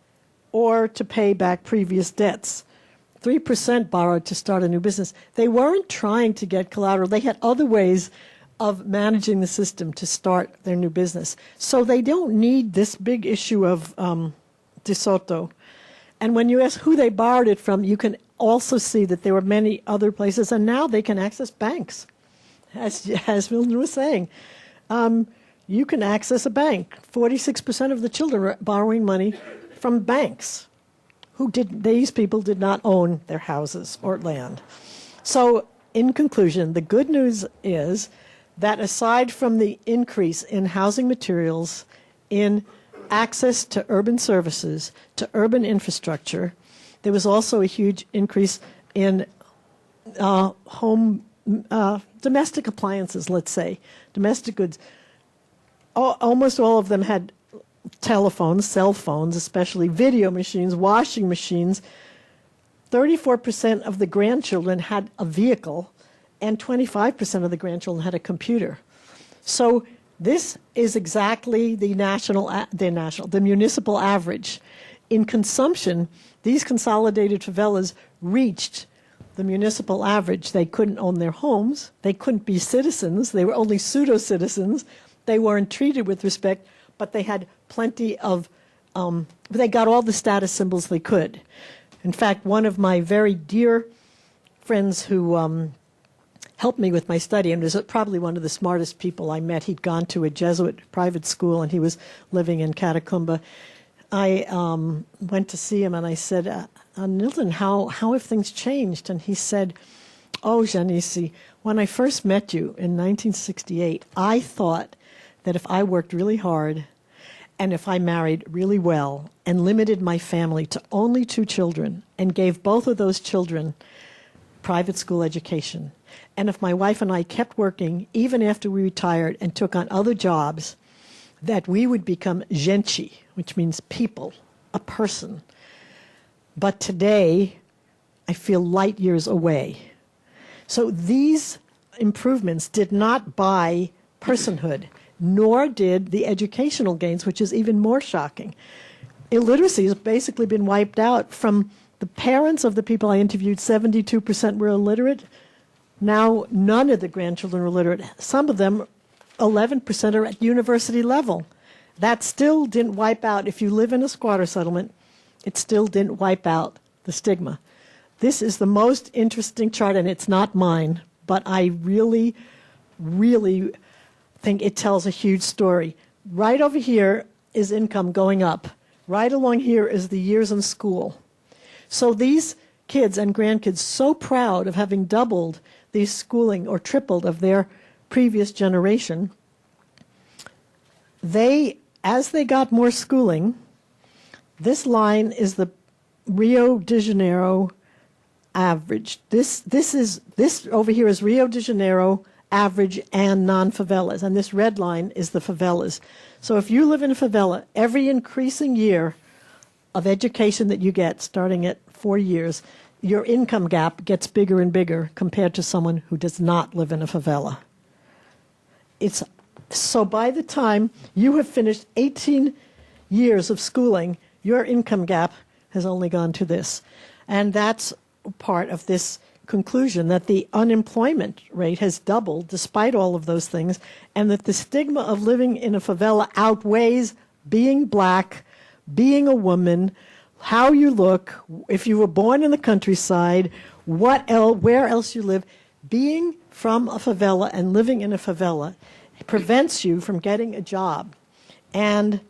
or to pay back previous debts. 3% borrowed to start a new business. They weren't trying to get collateral. They had other ways of managing the system to start their new business. So they don't need this big issue of de Soto. And when you ask who they borrowed it from, you can also see that there were many other places, and now they can access banks. As Milton was saying, you can access a bank. 46% of the children are borrowing money from banks. These people did not own their houses or land. So in conclusion, the good news is that aside from the increase in housing materials, in access to urban services, to urban infrastructure, there was also a huge increase in domestic appliances, let's say, domestic goods. Almost all of them had telephones, cell phones, especially video machines, washing machines. 34% of the grandchildren had a vehicle, and 25% of the grandchildren had a computer. So this is exactly the municipal average. In consumption, these consolidated favelas reached the municipal average. They couldn't own their homes. They couldn't be citizens. They were only pseudo-citizens. They weren't treated with respect, but they had plenty of, they got all the status symbols they could. In fact, one of my very dear friends who helped me with my study, and was probably one of the smartest people I met. He'd gone to a Jesuit private school, and he was living in Catacumba. I went to see him, and I said, Milton, how have things changed? And he said, oh, Janice, when I first met you in 1968, I thought that if I worked really hard and if I married really well and limited my family to only 2 children and gave both of those children private school education, and if my wife and I kept working even after we retired and took on other jobs, that we would become gente, which means people, a person. But today, I feel light years away. So these improvements did not buy personhood, nor did the educational gains, which is even more shocking. Illiteracy has basically been wiped out. From the parents of the people I interviewed, 72% were illiterate. Now none of the grandchildren are illiterate. Some of them, 11%, are at university level. That still didn't wipe out, if you live in a squatter settlement, it still didn't wipe out the stigma. This is the most interesting chart, and it's not mine, but I really, really think it tells a huge story. Right over here is income going up. Right along here is the years in school. So these kids and grandkids, so proud of having doubled the schooling or tripled of their previous generation, as they got more schooling, this line is the Rio de Janeiro average. This over here is Rio de Janeiro average and non-favelas, and this red line is the favelas. So if you live in a favela, every increasing year of education that you get, starting at 4 years, your income gap gets bigger and bigger compared to someone who does not live in a favela. So by the time you have finished 18 years of schooling, your income gap has only gone to this. And that's part of this conclusion, that the unemployment rate has doubled despite all of those things, and that the stigma of living in a favela outweighs being black, being a woman, how you look, if you were born in the countryside, where else you live. Being from a favela and living in a favela prevents you from getting a job. And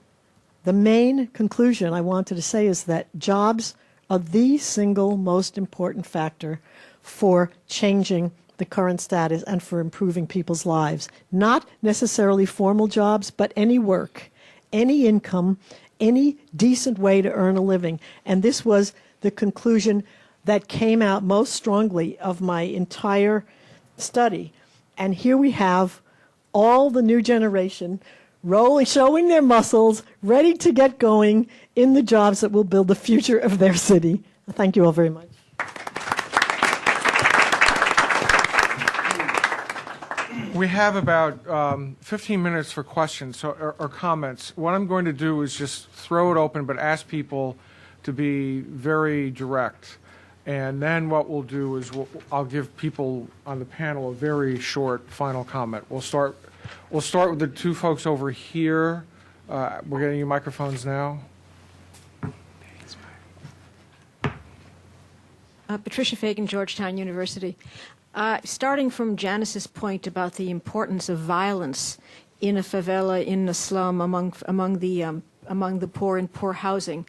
the main conclusion I wanted to say is that jobs are the single most important factor for changing the current status and for improving people's lives. Not necessarily formal jobs, but any work, any income, any decent way to earn a living. And this was the conclusion that came out most strongly of my entire study. And here we have all the new generation rolling, showing their muscles, ready to get going in the jobs that will build the future of their city. Thank you all very much. We have about 15 minutes for questions or comments. What I'm going to do is just throw it open, but ask people to be very direct. And then what we'll do is I'll give people on the panel a very short final comment. We'll start with the two folks over here. We're getting you microphones now. Patricia Fagan, Georgetown University. Starting from Janice's point about the importance of violence in a favela, in a slum, among the poor and poor housing,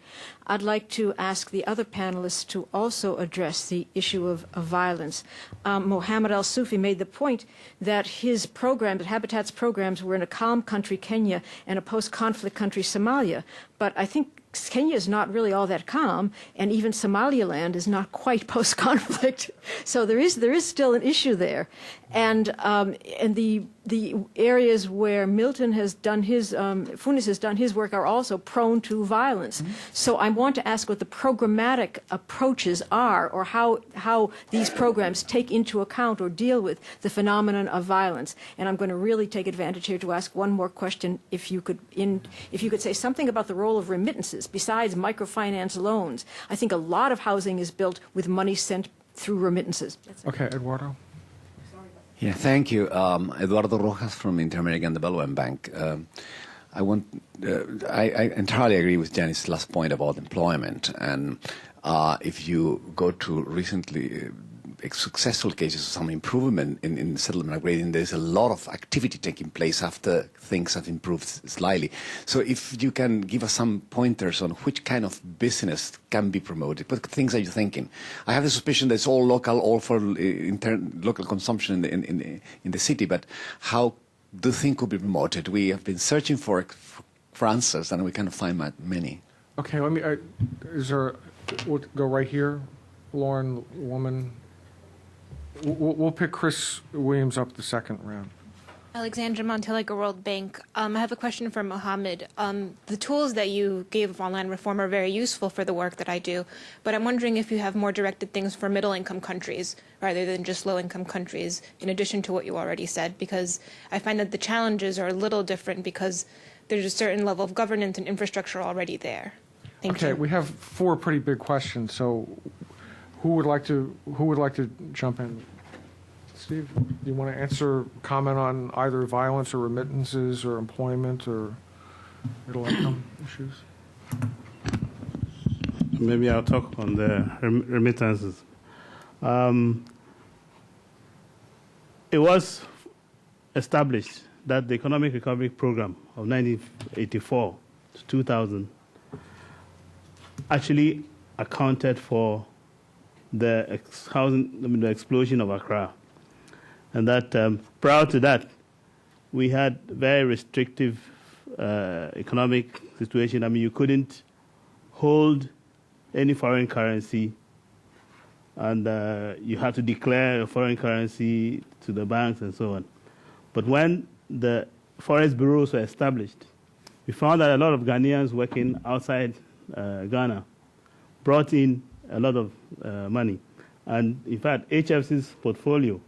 I'd like to ask the other panelists to also address the issue of violence. Mohamed El-Sioufi made the point that his program, that Habitat's programs, were in a calm country, Kenya, and a post-conflict country, Somalia. But I think Kenya is not really all that calm, and even Somaliland is not quite post-conflict. So there is still an issue there, and the areas where Milton has done his, Funes has done his work are also prone to violence. Mm-hmm. So I want to ask what the programmatic approaches are, or how these programs take into account or deal with the phenomenon of violence. And I'm going to really take advantage here to ask one more question, if you could say something about the role of remittances besides microfinance loans. I think a lot of housing is built with money sent through remittances. Okay, Eduardo. Yeah, thank you. Eduardo Rojas from Inter-American Development Bank. I entirely agree with Janice's last point about employment. And if you go to recently successful cases of some improvement in settlement upgrading, there's a lot of activity taking place after things have improved slightly. So if you can give us some pointers on which kind of business can be promoted, what things are you thinking? I have the suspicion that it's all local, all for local consumption in the city, but how do things could be promoted? We have been searching for answers, and we cannot find many. Okay, let me, we'll go right here. Lauren, woman. We'll pick Chris Williams up the second round. Alexandra Montelega, World Bank. I have a question for Mohamed. The tools that you gave of online reform are very useful for the work that I do, but I'm wondering if you have more directed things for middle-income countries rather than just low-income countries, in addition to what you already said, because I find that the challenges are a little different because there's a certain level of governance and infrastructure already there. Thank you. Okay, we have four pretty big questions, so who would like to jump in? Steve, do you want to comment on either violence or remittances or employment or middle income issues? Maybe I'll talk on the remittances. It was established that the Economic Recovery Program of 1984 to 2000 actually accounted for the explosion of Accra. And that prior to that, we had very restrictive economic situation. I mean, you couldn't hold any foreign currency, and you had to declare your foreign currency to the banks and so on. But when the forest bureaus were established, we found that a lot of Ghanaians working outside Ghana brought in a lot of money. And in fact, HFC's portfolio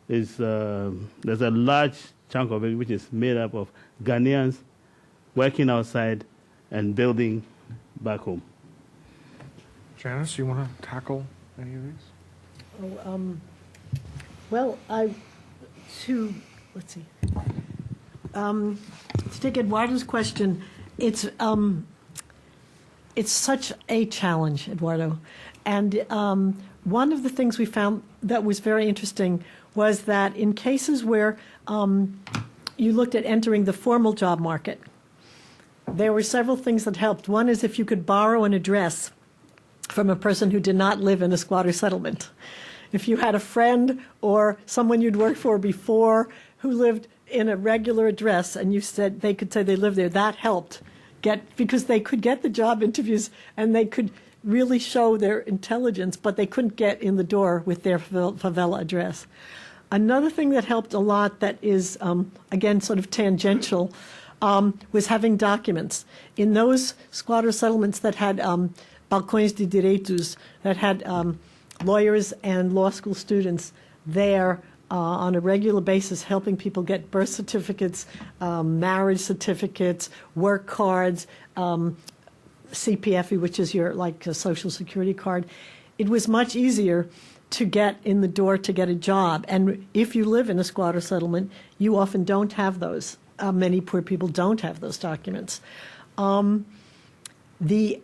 is, there's a large chunk of it which is made up of Ghanaians working outside and building back home. Janice, you want to tackle any of these? Well, let's see. To take Eduardo's question, it's such a challenge, Eduardo. And one of the things we found that was very interesting was that in cases where you looked at entering the formal job market. There were several things that helped. One is if you could borrow an address from a person who did not live in a squatter settlement. If you had a friend or someone you'd worked for before who lived in a regular address and you said they could say they lived there, that helped because they could get the job interviews and they could really show their intelligence, but they couldn't get in the door with their favela address. Another thing that helped a lot that is, again, sort of tangential, was having documents. In those squatter settlements that had balcões de direitos, that had lawyers and law school students there on a regular basis helping people get birth certificates, marriage certificates, work cards, CPF, which is your like a social security card. It was much easier to get in the door to get a job. And if you live in a squatter settlement, you often don't have those. Many poor people don't have those documents. On the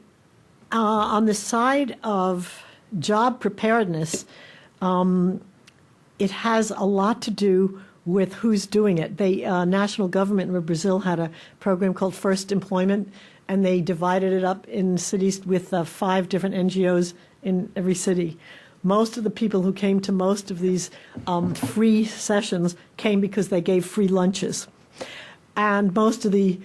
side of job preparedness, it has a lot to do with who's doing it. The national government in Brazil had a program called First Employment, and they divided it up in cities with 5 different NGOs in every city. Most of the people who came to most of these free sessions came because they gave free lunches. And most of the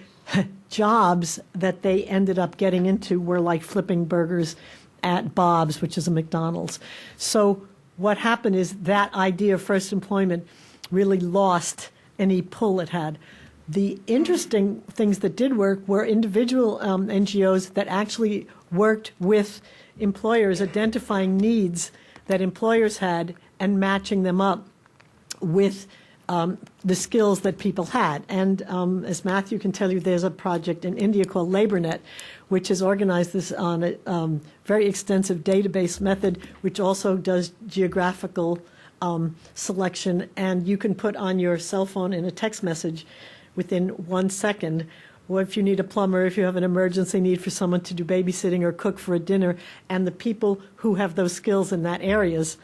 jobs that they ended up getting into were like flipping burgers at Bob's, which is a McDonald's. So what happened is that idea of first employment really lost any pull it had. The interesting things that did work were individual NGOs that actually worked with employers, identifying needs that employers had and matching them up with the skills that people had. And as Matthew can tell you, there's a project in India called LaborNet, which has organized this on a very extensive database method, which also does geographical selection. And you can put on your cell phone in a text message within 1 second, or if you need a plumber, if you have an emergency need for someone to do babysitting or cook for a dinner, and the people who have those skills in those areas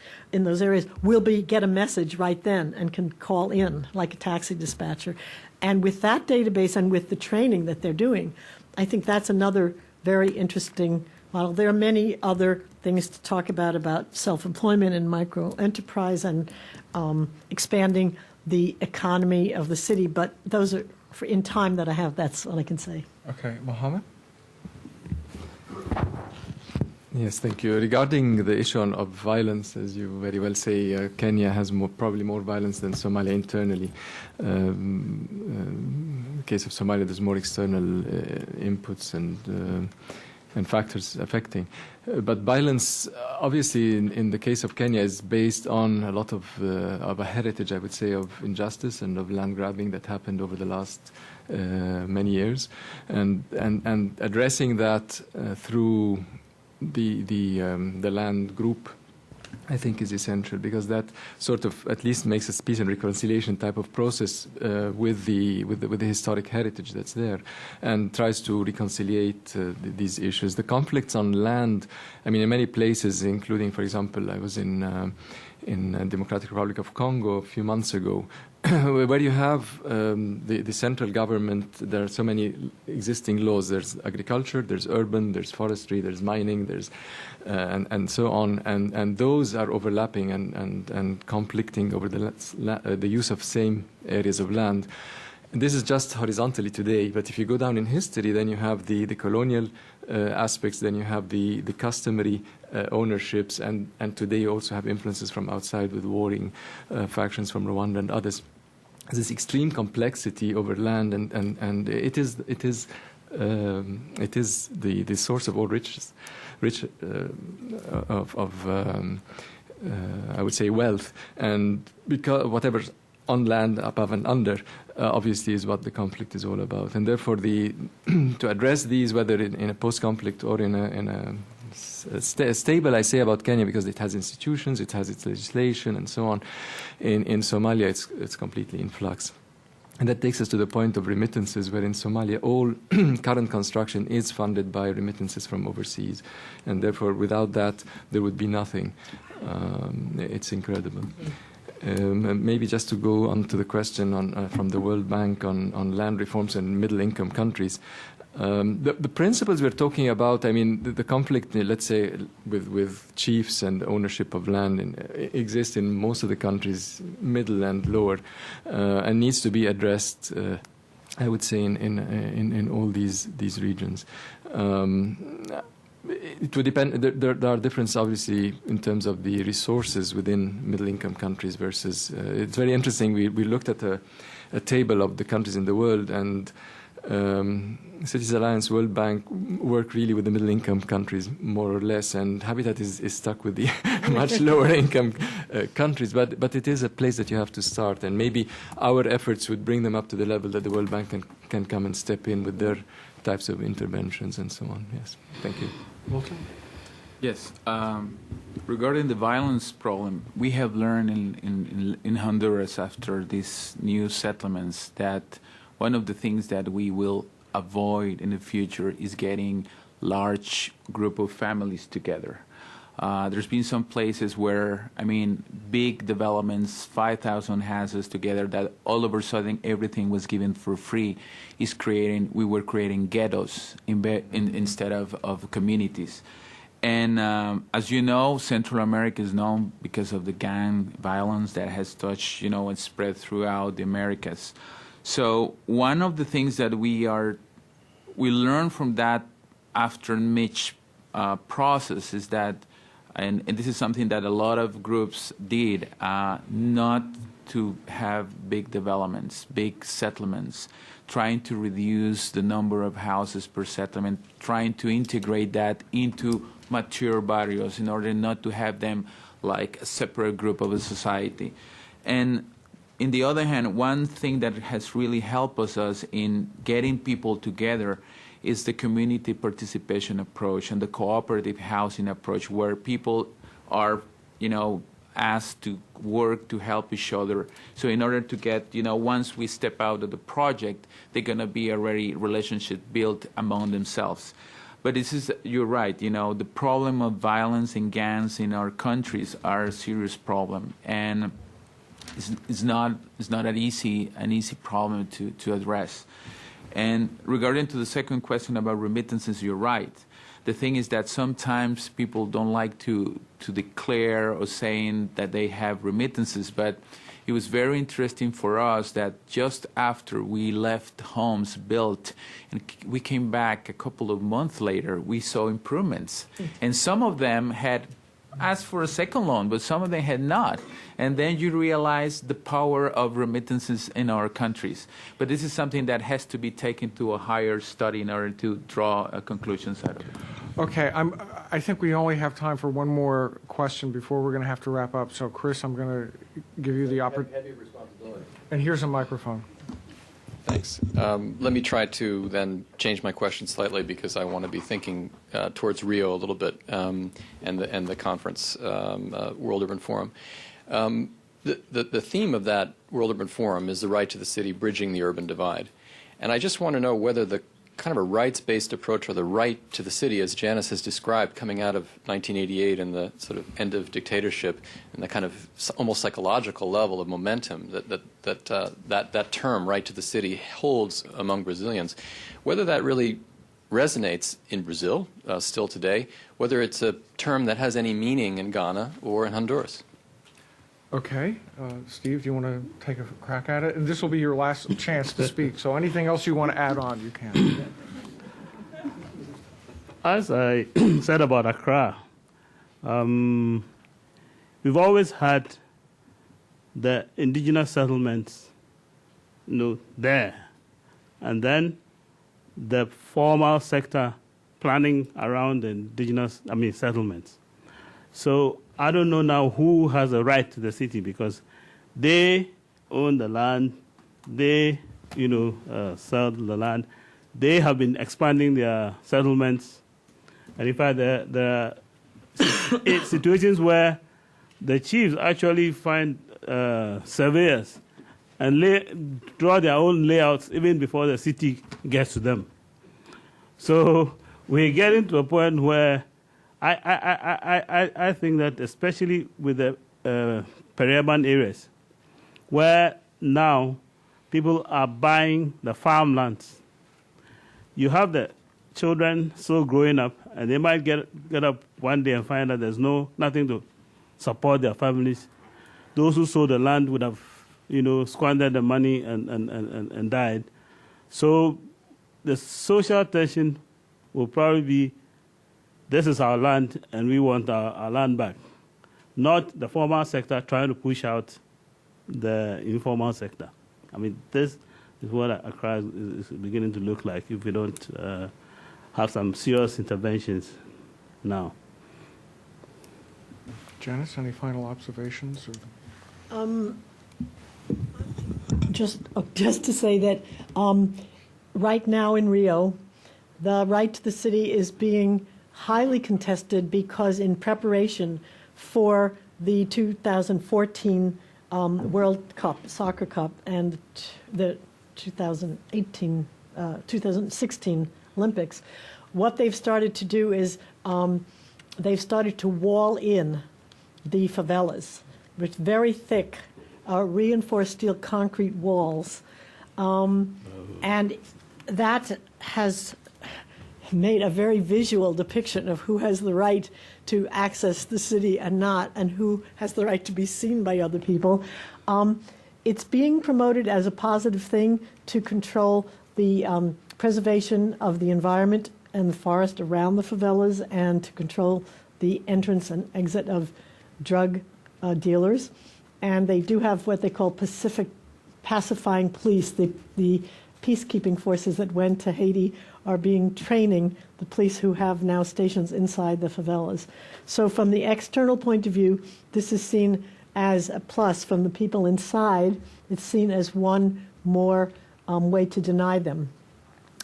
will get a message right then and can call in like a taxi dispatcher. And with that database and with the training that they're doing, I think that's another very interesting model. There are many other things to talk about self-employment and micro-enterprise and expanding the economy of the city, but those are, in time that I have, that's what I can say. Okay, Mohamed? Yes, thank you. Regarding the issue of violence, as you very well say, Kenya has probably more violence than Somalia internally. In the case of Somalia, there's more external inputs and factors affecting. But violence, obviously, in the case of Kenya, is based on a lot of a heritage, I would say, of injustice and of land grabbing that happened over the last many years, and addressing that through the land group, I think, is essential, because that sort of at least makes a peace and reconciliation type of process with the historic heritage that's there, and tries to reconciliate these issues. The conflicts on land, I mean, in many places, including, for example, I was in Democratic Republic of Congo a few months ago, where you have the central government. There are so many existing laws. There's agriculture, there's urban, there's forestry, there's mining, there's and so on, and those are overlapping and conflicting over the use of same areas of land. And this is just horizontally today, but if you go down in history, then you have the colonial aspects, then you have the customary ownerships, and today you also have influences from outside with warring factions from Rwanda and others. This extreme complexity over land, and it is the source of all riches, I would say, wealth, and because whatever on land, above and under, obviously is what the conflict is all about. And therefore, to address these, whether in a post-conflict or in a stable, I say about Kenya, because it has institutions, it has its legislation, and so on. In Somalia, it's completely in flux. And that takes us to the point of remittances, where in Somalia, all current construction is funded by remittances from overseas. And therefore, without that, there would be nothing. It's incredible. And maybe just to go on to the question on, from the World Bank on land reforms in middle-income countries. The principles we're talking about, I mean, the conflict, let's say, with chiefs and ownership of land exists in most of the countries, middle and lower, and needs to be addressed, I would say, in all these regions. It would depend. There are differences, obviously, in terms of the resources within middle-income countries versus. It's very interesting. We looked at a table of the countries in the world, and Cities Alliance, World Bank work really with the middle-income countries more or less, and Habitat is stuck with the much lower-income countries. But it is a place that you have to start, and maybe our efforts would bring them up to the level that the World Bank can come and step in with their types of interventions and so on. Yes, thank you. Milton? Yes. Regarding the violence problem, we have learned in Honduras after these new settlements that one of the things that we will avoid in the future is getting large group of families together. There's been some places where, I mean, big developments, 5,000 houses together, that all of a sudden everything was given for free. We were creating ghettos instead of communities. And as you know, Central America is known because of the gang violence that has touched, and spread throughout the Americas. So one of the things that we learn from that after Mitch process is that, and this is something that a lot of groups did, not to have big developments, big settlements, trying to reduce the number of houses per settlement, trying to integrate that into mature barrios in order not to have them like a separate group of a society. And on the other hand, one thing that has really helped us in getting people together is the community participation approach and the cooperative housing approach, where people are, asked to work to help each other. So in order to get, once we step out of the project, they're going to be already relationship built among themselves. But you're right, the problem of violence and gangs in our countries are a serious problem. And it's not an easy problem to address. And regarding to the second question about remittances, you're right. The thing is that sometimes people don't like to declare or saying that they have remittances, but it was very interesting for us that just after we left homes built and we came back a couple of months later, we saw improvements. And some of them had asked for a second loan, but some of them had not. And then you realize the power of remittances in our countries. But this is something that has to be taken to a higher study in order to draw conclusions out of it. Okay, I think we only have time for one more question before we're going to have to wrap up. So, Chris, I'm going to give you the opportunity. Heavy responsibility. And here's a microphone. Thanks. Let me try to then change my question slightly, because I want to be thinking towards Rio a little bit and the conference, World Urban Forum. The theme of that World Urban Forum is the right to the city, bridging the urban divide. And I just want to know whether the kind of a rights-based approach, or the right to the city, as Janice has described, coming out of 1988 and the sort of end of dictatorship and the kind of almost psychological level of momentum that term, right to the city, holds among Brazilians, whether that really resonates in Brazil still today, whether it's a term that has any meaning in Ghana or in Honduras. Okay. Steve, do you want to take a crack at it? And this will be your last chance to speak. So anything else you want to add on, you can. As I said about Accra, we've always had the indigenous settlements there. And then the formal sector planning around the indigenous, settlements. So I don't know now who has a right to the city, because they own the land, they, sell the land. They have been expanding their settlements. And in fact, there are situations where the chiefs actually find surveyors and draw their own layouts even before the city gets to them. So we're getting to a point where I think that, especially with the Perlman areas, where now people are buying the farmlands. You have the children still growing up, and they might get up one day and find that there's nothing to support their families. Those who sold the land would have, squandered the money and died. So the social tension will probably be, this is our land and we want our land back, not the formal sector trying to push out the informal sector. I mean, this is what Accra is beginning to look like if we don't have some serious interventions now. Janice, any final observations? Just to say that right now in Rio, the right to the city is being highly contested because in preparation for the 2014 World Cup, Soccer Cup, and the 2016 Olympics, what they've started to do is they've started to wall in the favelas with very thick reinforced steel concrete walls. And that has made a very visual depiction of who has the right to access the city and not, and who has the right to be seen by other people. It's being promoted as a positive thing to control the preservation of the environment and the forest around the favelas and to control the entrance and exit of drug dealers. And they do have what they call pacifying police. The peacekeeping forces that went to Haiti are training the police who have now stations inside the favelas. So from the external point of view, this is seen as a plus. From the people inside, it's seen as one more way to deny them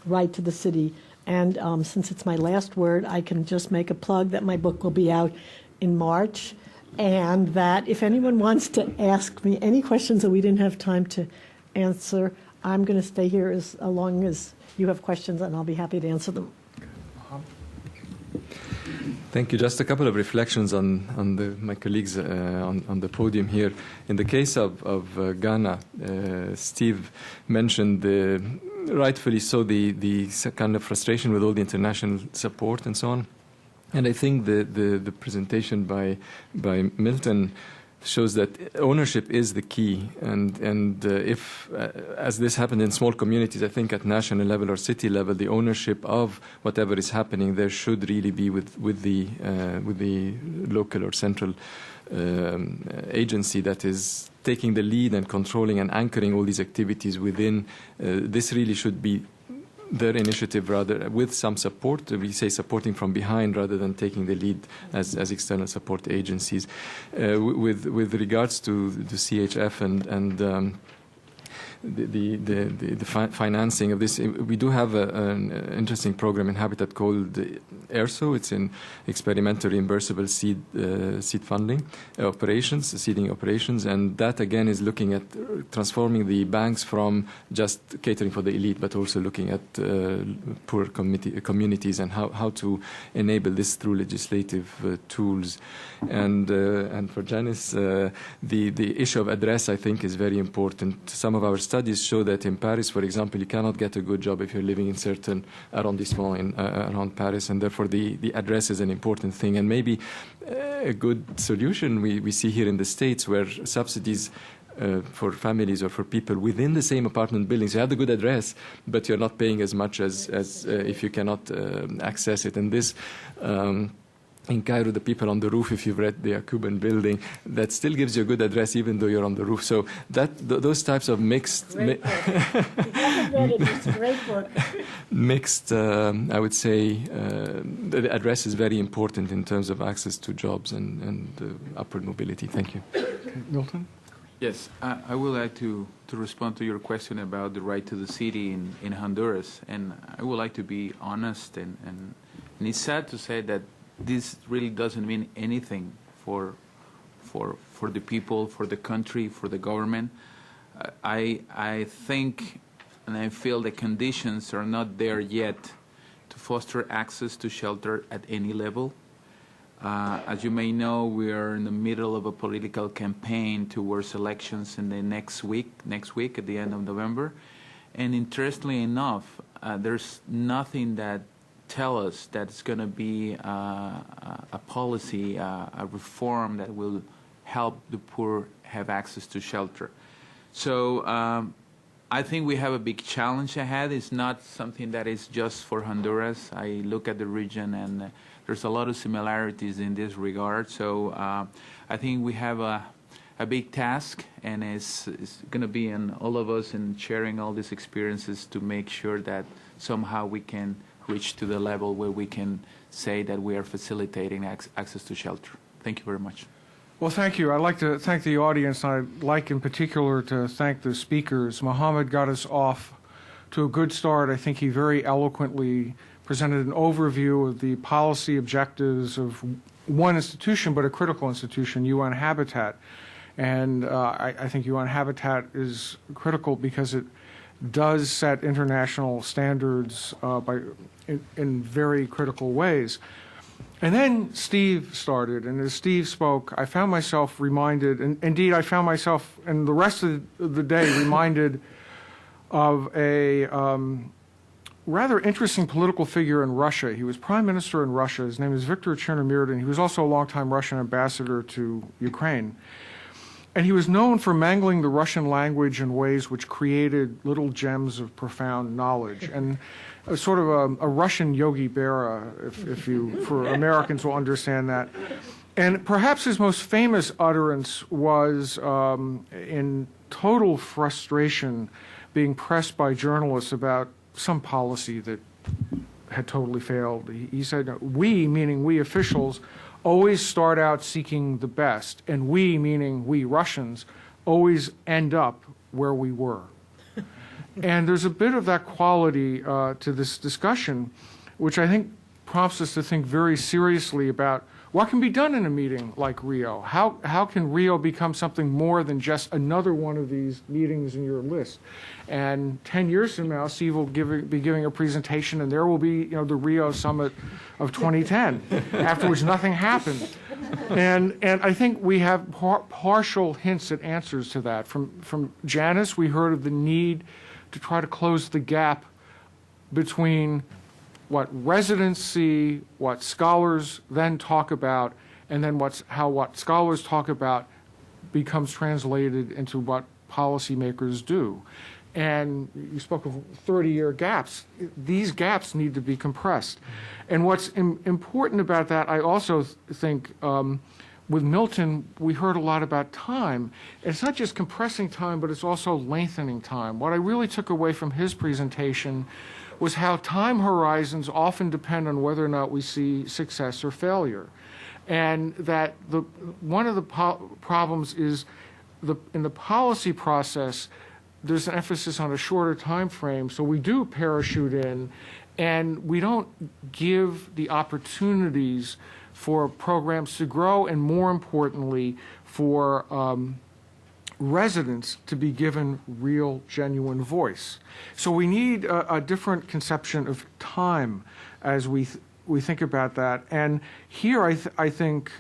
right to the city. And since it's my last word, I can just make a plug that my book will be out in March, and that if anyone wants to ask me any questions that we didn't have time to answer, I'm going to stay here as long as you have questions, and I'll be happy to answer them. Thank you. Just a couple of reflections on my colleagues on the podium here. In the case of Ghana, Steve mentioned rightfully so the kind of frustration with all the international support and so on. And I think the presentation by Milton shows that ownership is the key, and if as this happened in small communities, I think at national level or city level, the ownership of whatever is happening there should really be with the local or central agency that is taking the lead and controlling and anchoring all these activities within. This really should be their initiative, rather with some support. We say supporting from behind rather than taking the lead as external support agencies. With regards to the CHF and the financing of this, we do have an interesting program in Habitat called ERSO. It's in experimental reimbursable seed funding operations, seeding operations, and that again is looking at transforming the banks from just catering for the elite, but also looking at poor communities and how to enable this through legislative tools. And for Janice, the issue of address, I think, is very important. Some of our studies show that in Paris, for example, you cannot get a good job if you're living in certain arrondissements around Paris, and therefore the address is an important thing. And maybe a good solution we see here in the States, where subsidies for families or for people within the same apartment buildings, you have the good address, but you're not paying as much as if you cannot access it. And this in Cairo, the people on the roof, if you've read the Akuffo building, that still gives you a good address even though you're on the roof. So those types of mixed... Great book. If you haven't read it, it's a great book. Mixed, I would say, the address is very important in terms of access to jobs and upward mobility. Thank you. Okay. Milton? Yes, I would like to respond to your question about the right to the city in Honduras. And I would like to be honest, and it's sad to say that this really doesn't mean anything for the people, for the country, for the government. I think and I feel the conditions are not there yet to foster access to shelter at any level. As you may know, we are in the middle of a political campaign towards elections in the next week at the end of November. And interestingly enough, there's nothing that tells us that it's going to be a policy, a reform that will help the poor have access to shelter. So I think we have a big challenge ahead. It's not something that is just for Honduras. I look at the region and there's a lot of similarities in this regard. So I think we have a big task, and it's going to be on all of us in sharing all these experiences to make sure that somehow we can reach to the level where we can say that we are facilitating access to shelter. Thank you very much. Well, thank you. I'd like to thank the audience. I'd like in particular to thank the speakers. Mohamed got us off to a good start. I think he very eloquently presented an overview of the policy objectives of one institution, but a critical institution, UN Habitat. And I think UN Habitat is critical because it does set international standards in very critical ways. And then Steve started, and as Steve spoke, I found myself reminded, and indeed I found myself, and the rest of the day, reminded of a rather interesting political figure in Russia. He was prime minister in Russia. His name is Viktor Chernomyrdin. He was also a longtime Russian ambassador to Ukraine. And he was known for mangling the Russian language in ways which created little gems of profound knowledge. And sort of a Russian Yogi Berra, if you, for Americans will understand that. And perhaps his most famous utterance was in total frustration being pressed by journalists about some policy that had totally failed. He said, we, meaning we officials, always start out seeking the best, and we, meaning we Russians, always end up where we were. And there's a bit of that quality to this discussion, which I think prompts us to think very seriously about what can be done in a meeting like Rio. How can Rio become something more than just another one of these meetings in your list? And 10 years from now, Steve will be giving a presentation, and there will be, the Rio Summit of 2010, after which nothing happened. And I think we have partial hints at answers to that. From Janice, we heard of the need to try to close the gap between what residents see, what scholars then talk about, and then how what scholars talk about becomes translated into what policymakers do. And you spoke of 30-year gaps. These gaps need to be compressed. And what's important about that, I also think, with Milton, we heard a lot about time. It's not just compressing time, but it's also lengthening time. What I really took away from his presentation was how time horizons often depend on whether or not we see success or failure. And that one of the problems is in the policy process, there's an emphasis on a shorter time frame, so we do parachute in, and we don't give the opportunities for programs to grow, and more importantly, for residents to be given real, genuine voice. So we need a different conception of time as we think about that. And here I think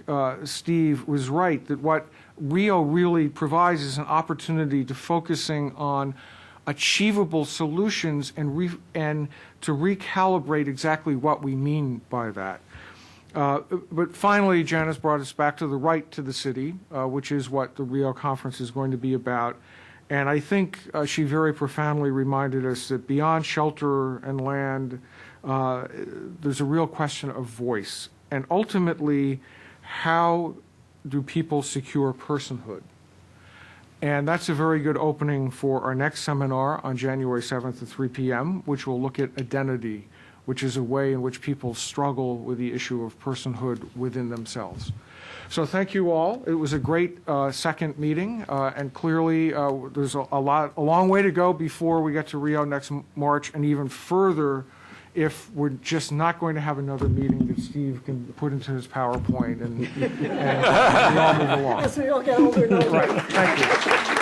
Steve was right, that what Rio really provides is an opportunity to focusing on achievable solutions and to recalibrate exactly what we mean by that. But finally, Janice brought us back to the right to the city, which is what the Rio conference is going to be about. And I think she very profoundly reminded us that beyond shelter and land, there's a real question of voice. And ultimately, how do people secure personhood? And that's a very good opening for our next seminar on January 7th at 3 p.m., which will look at identity, which is a way in which people struggle with the issue of personhood within themselves. So thank you all. It was a great second meeting, and clearly there's a long way to go before we get to Rio next March, and even further if we're just not going to have another meeting that Steve can put into his PowerPoint and we all move along. As we all get older and older. Right. Thank you.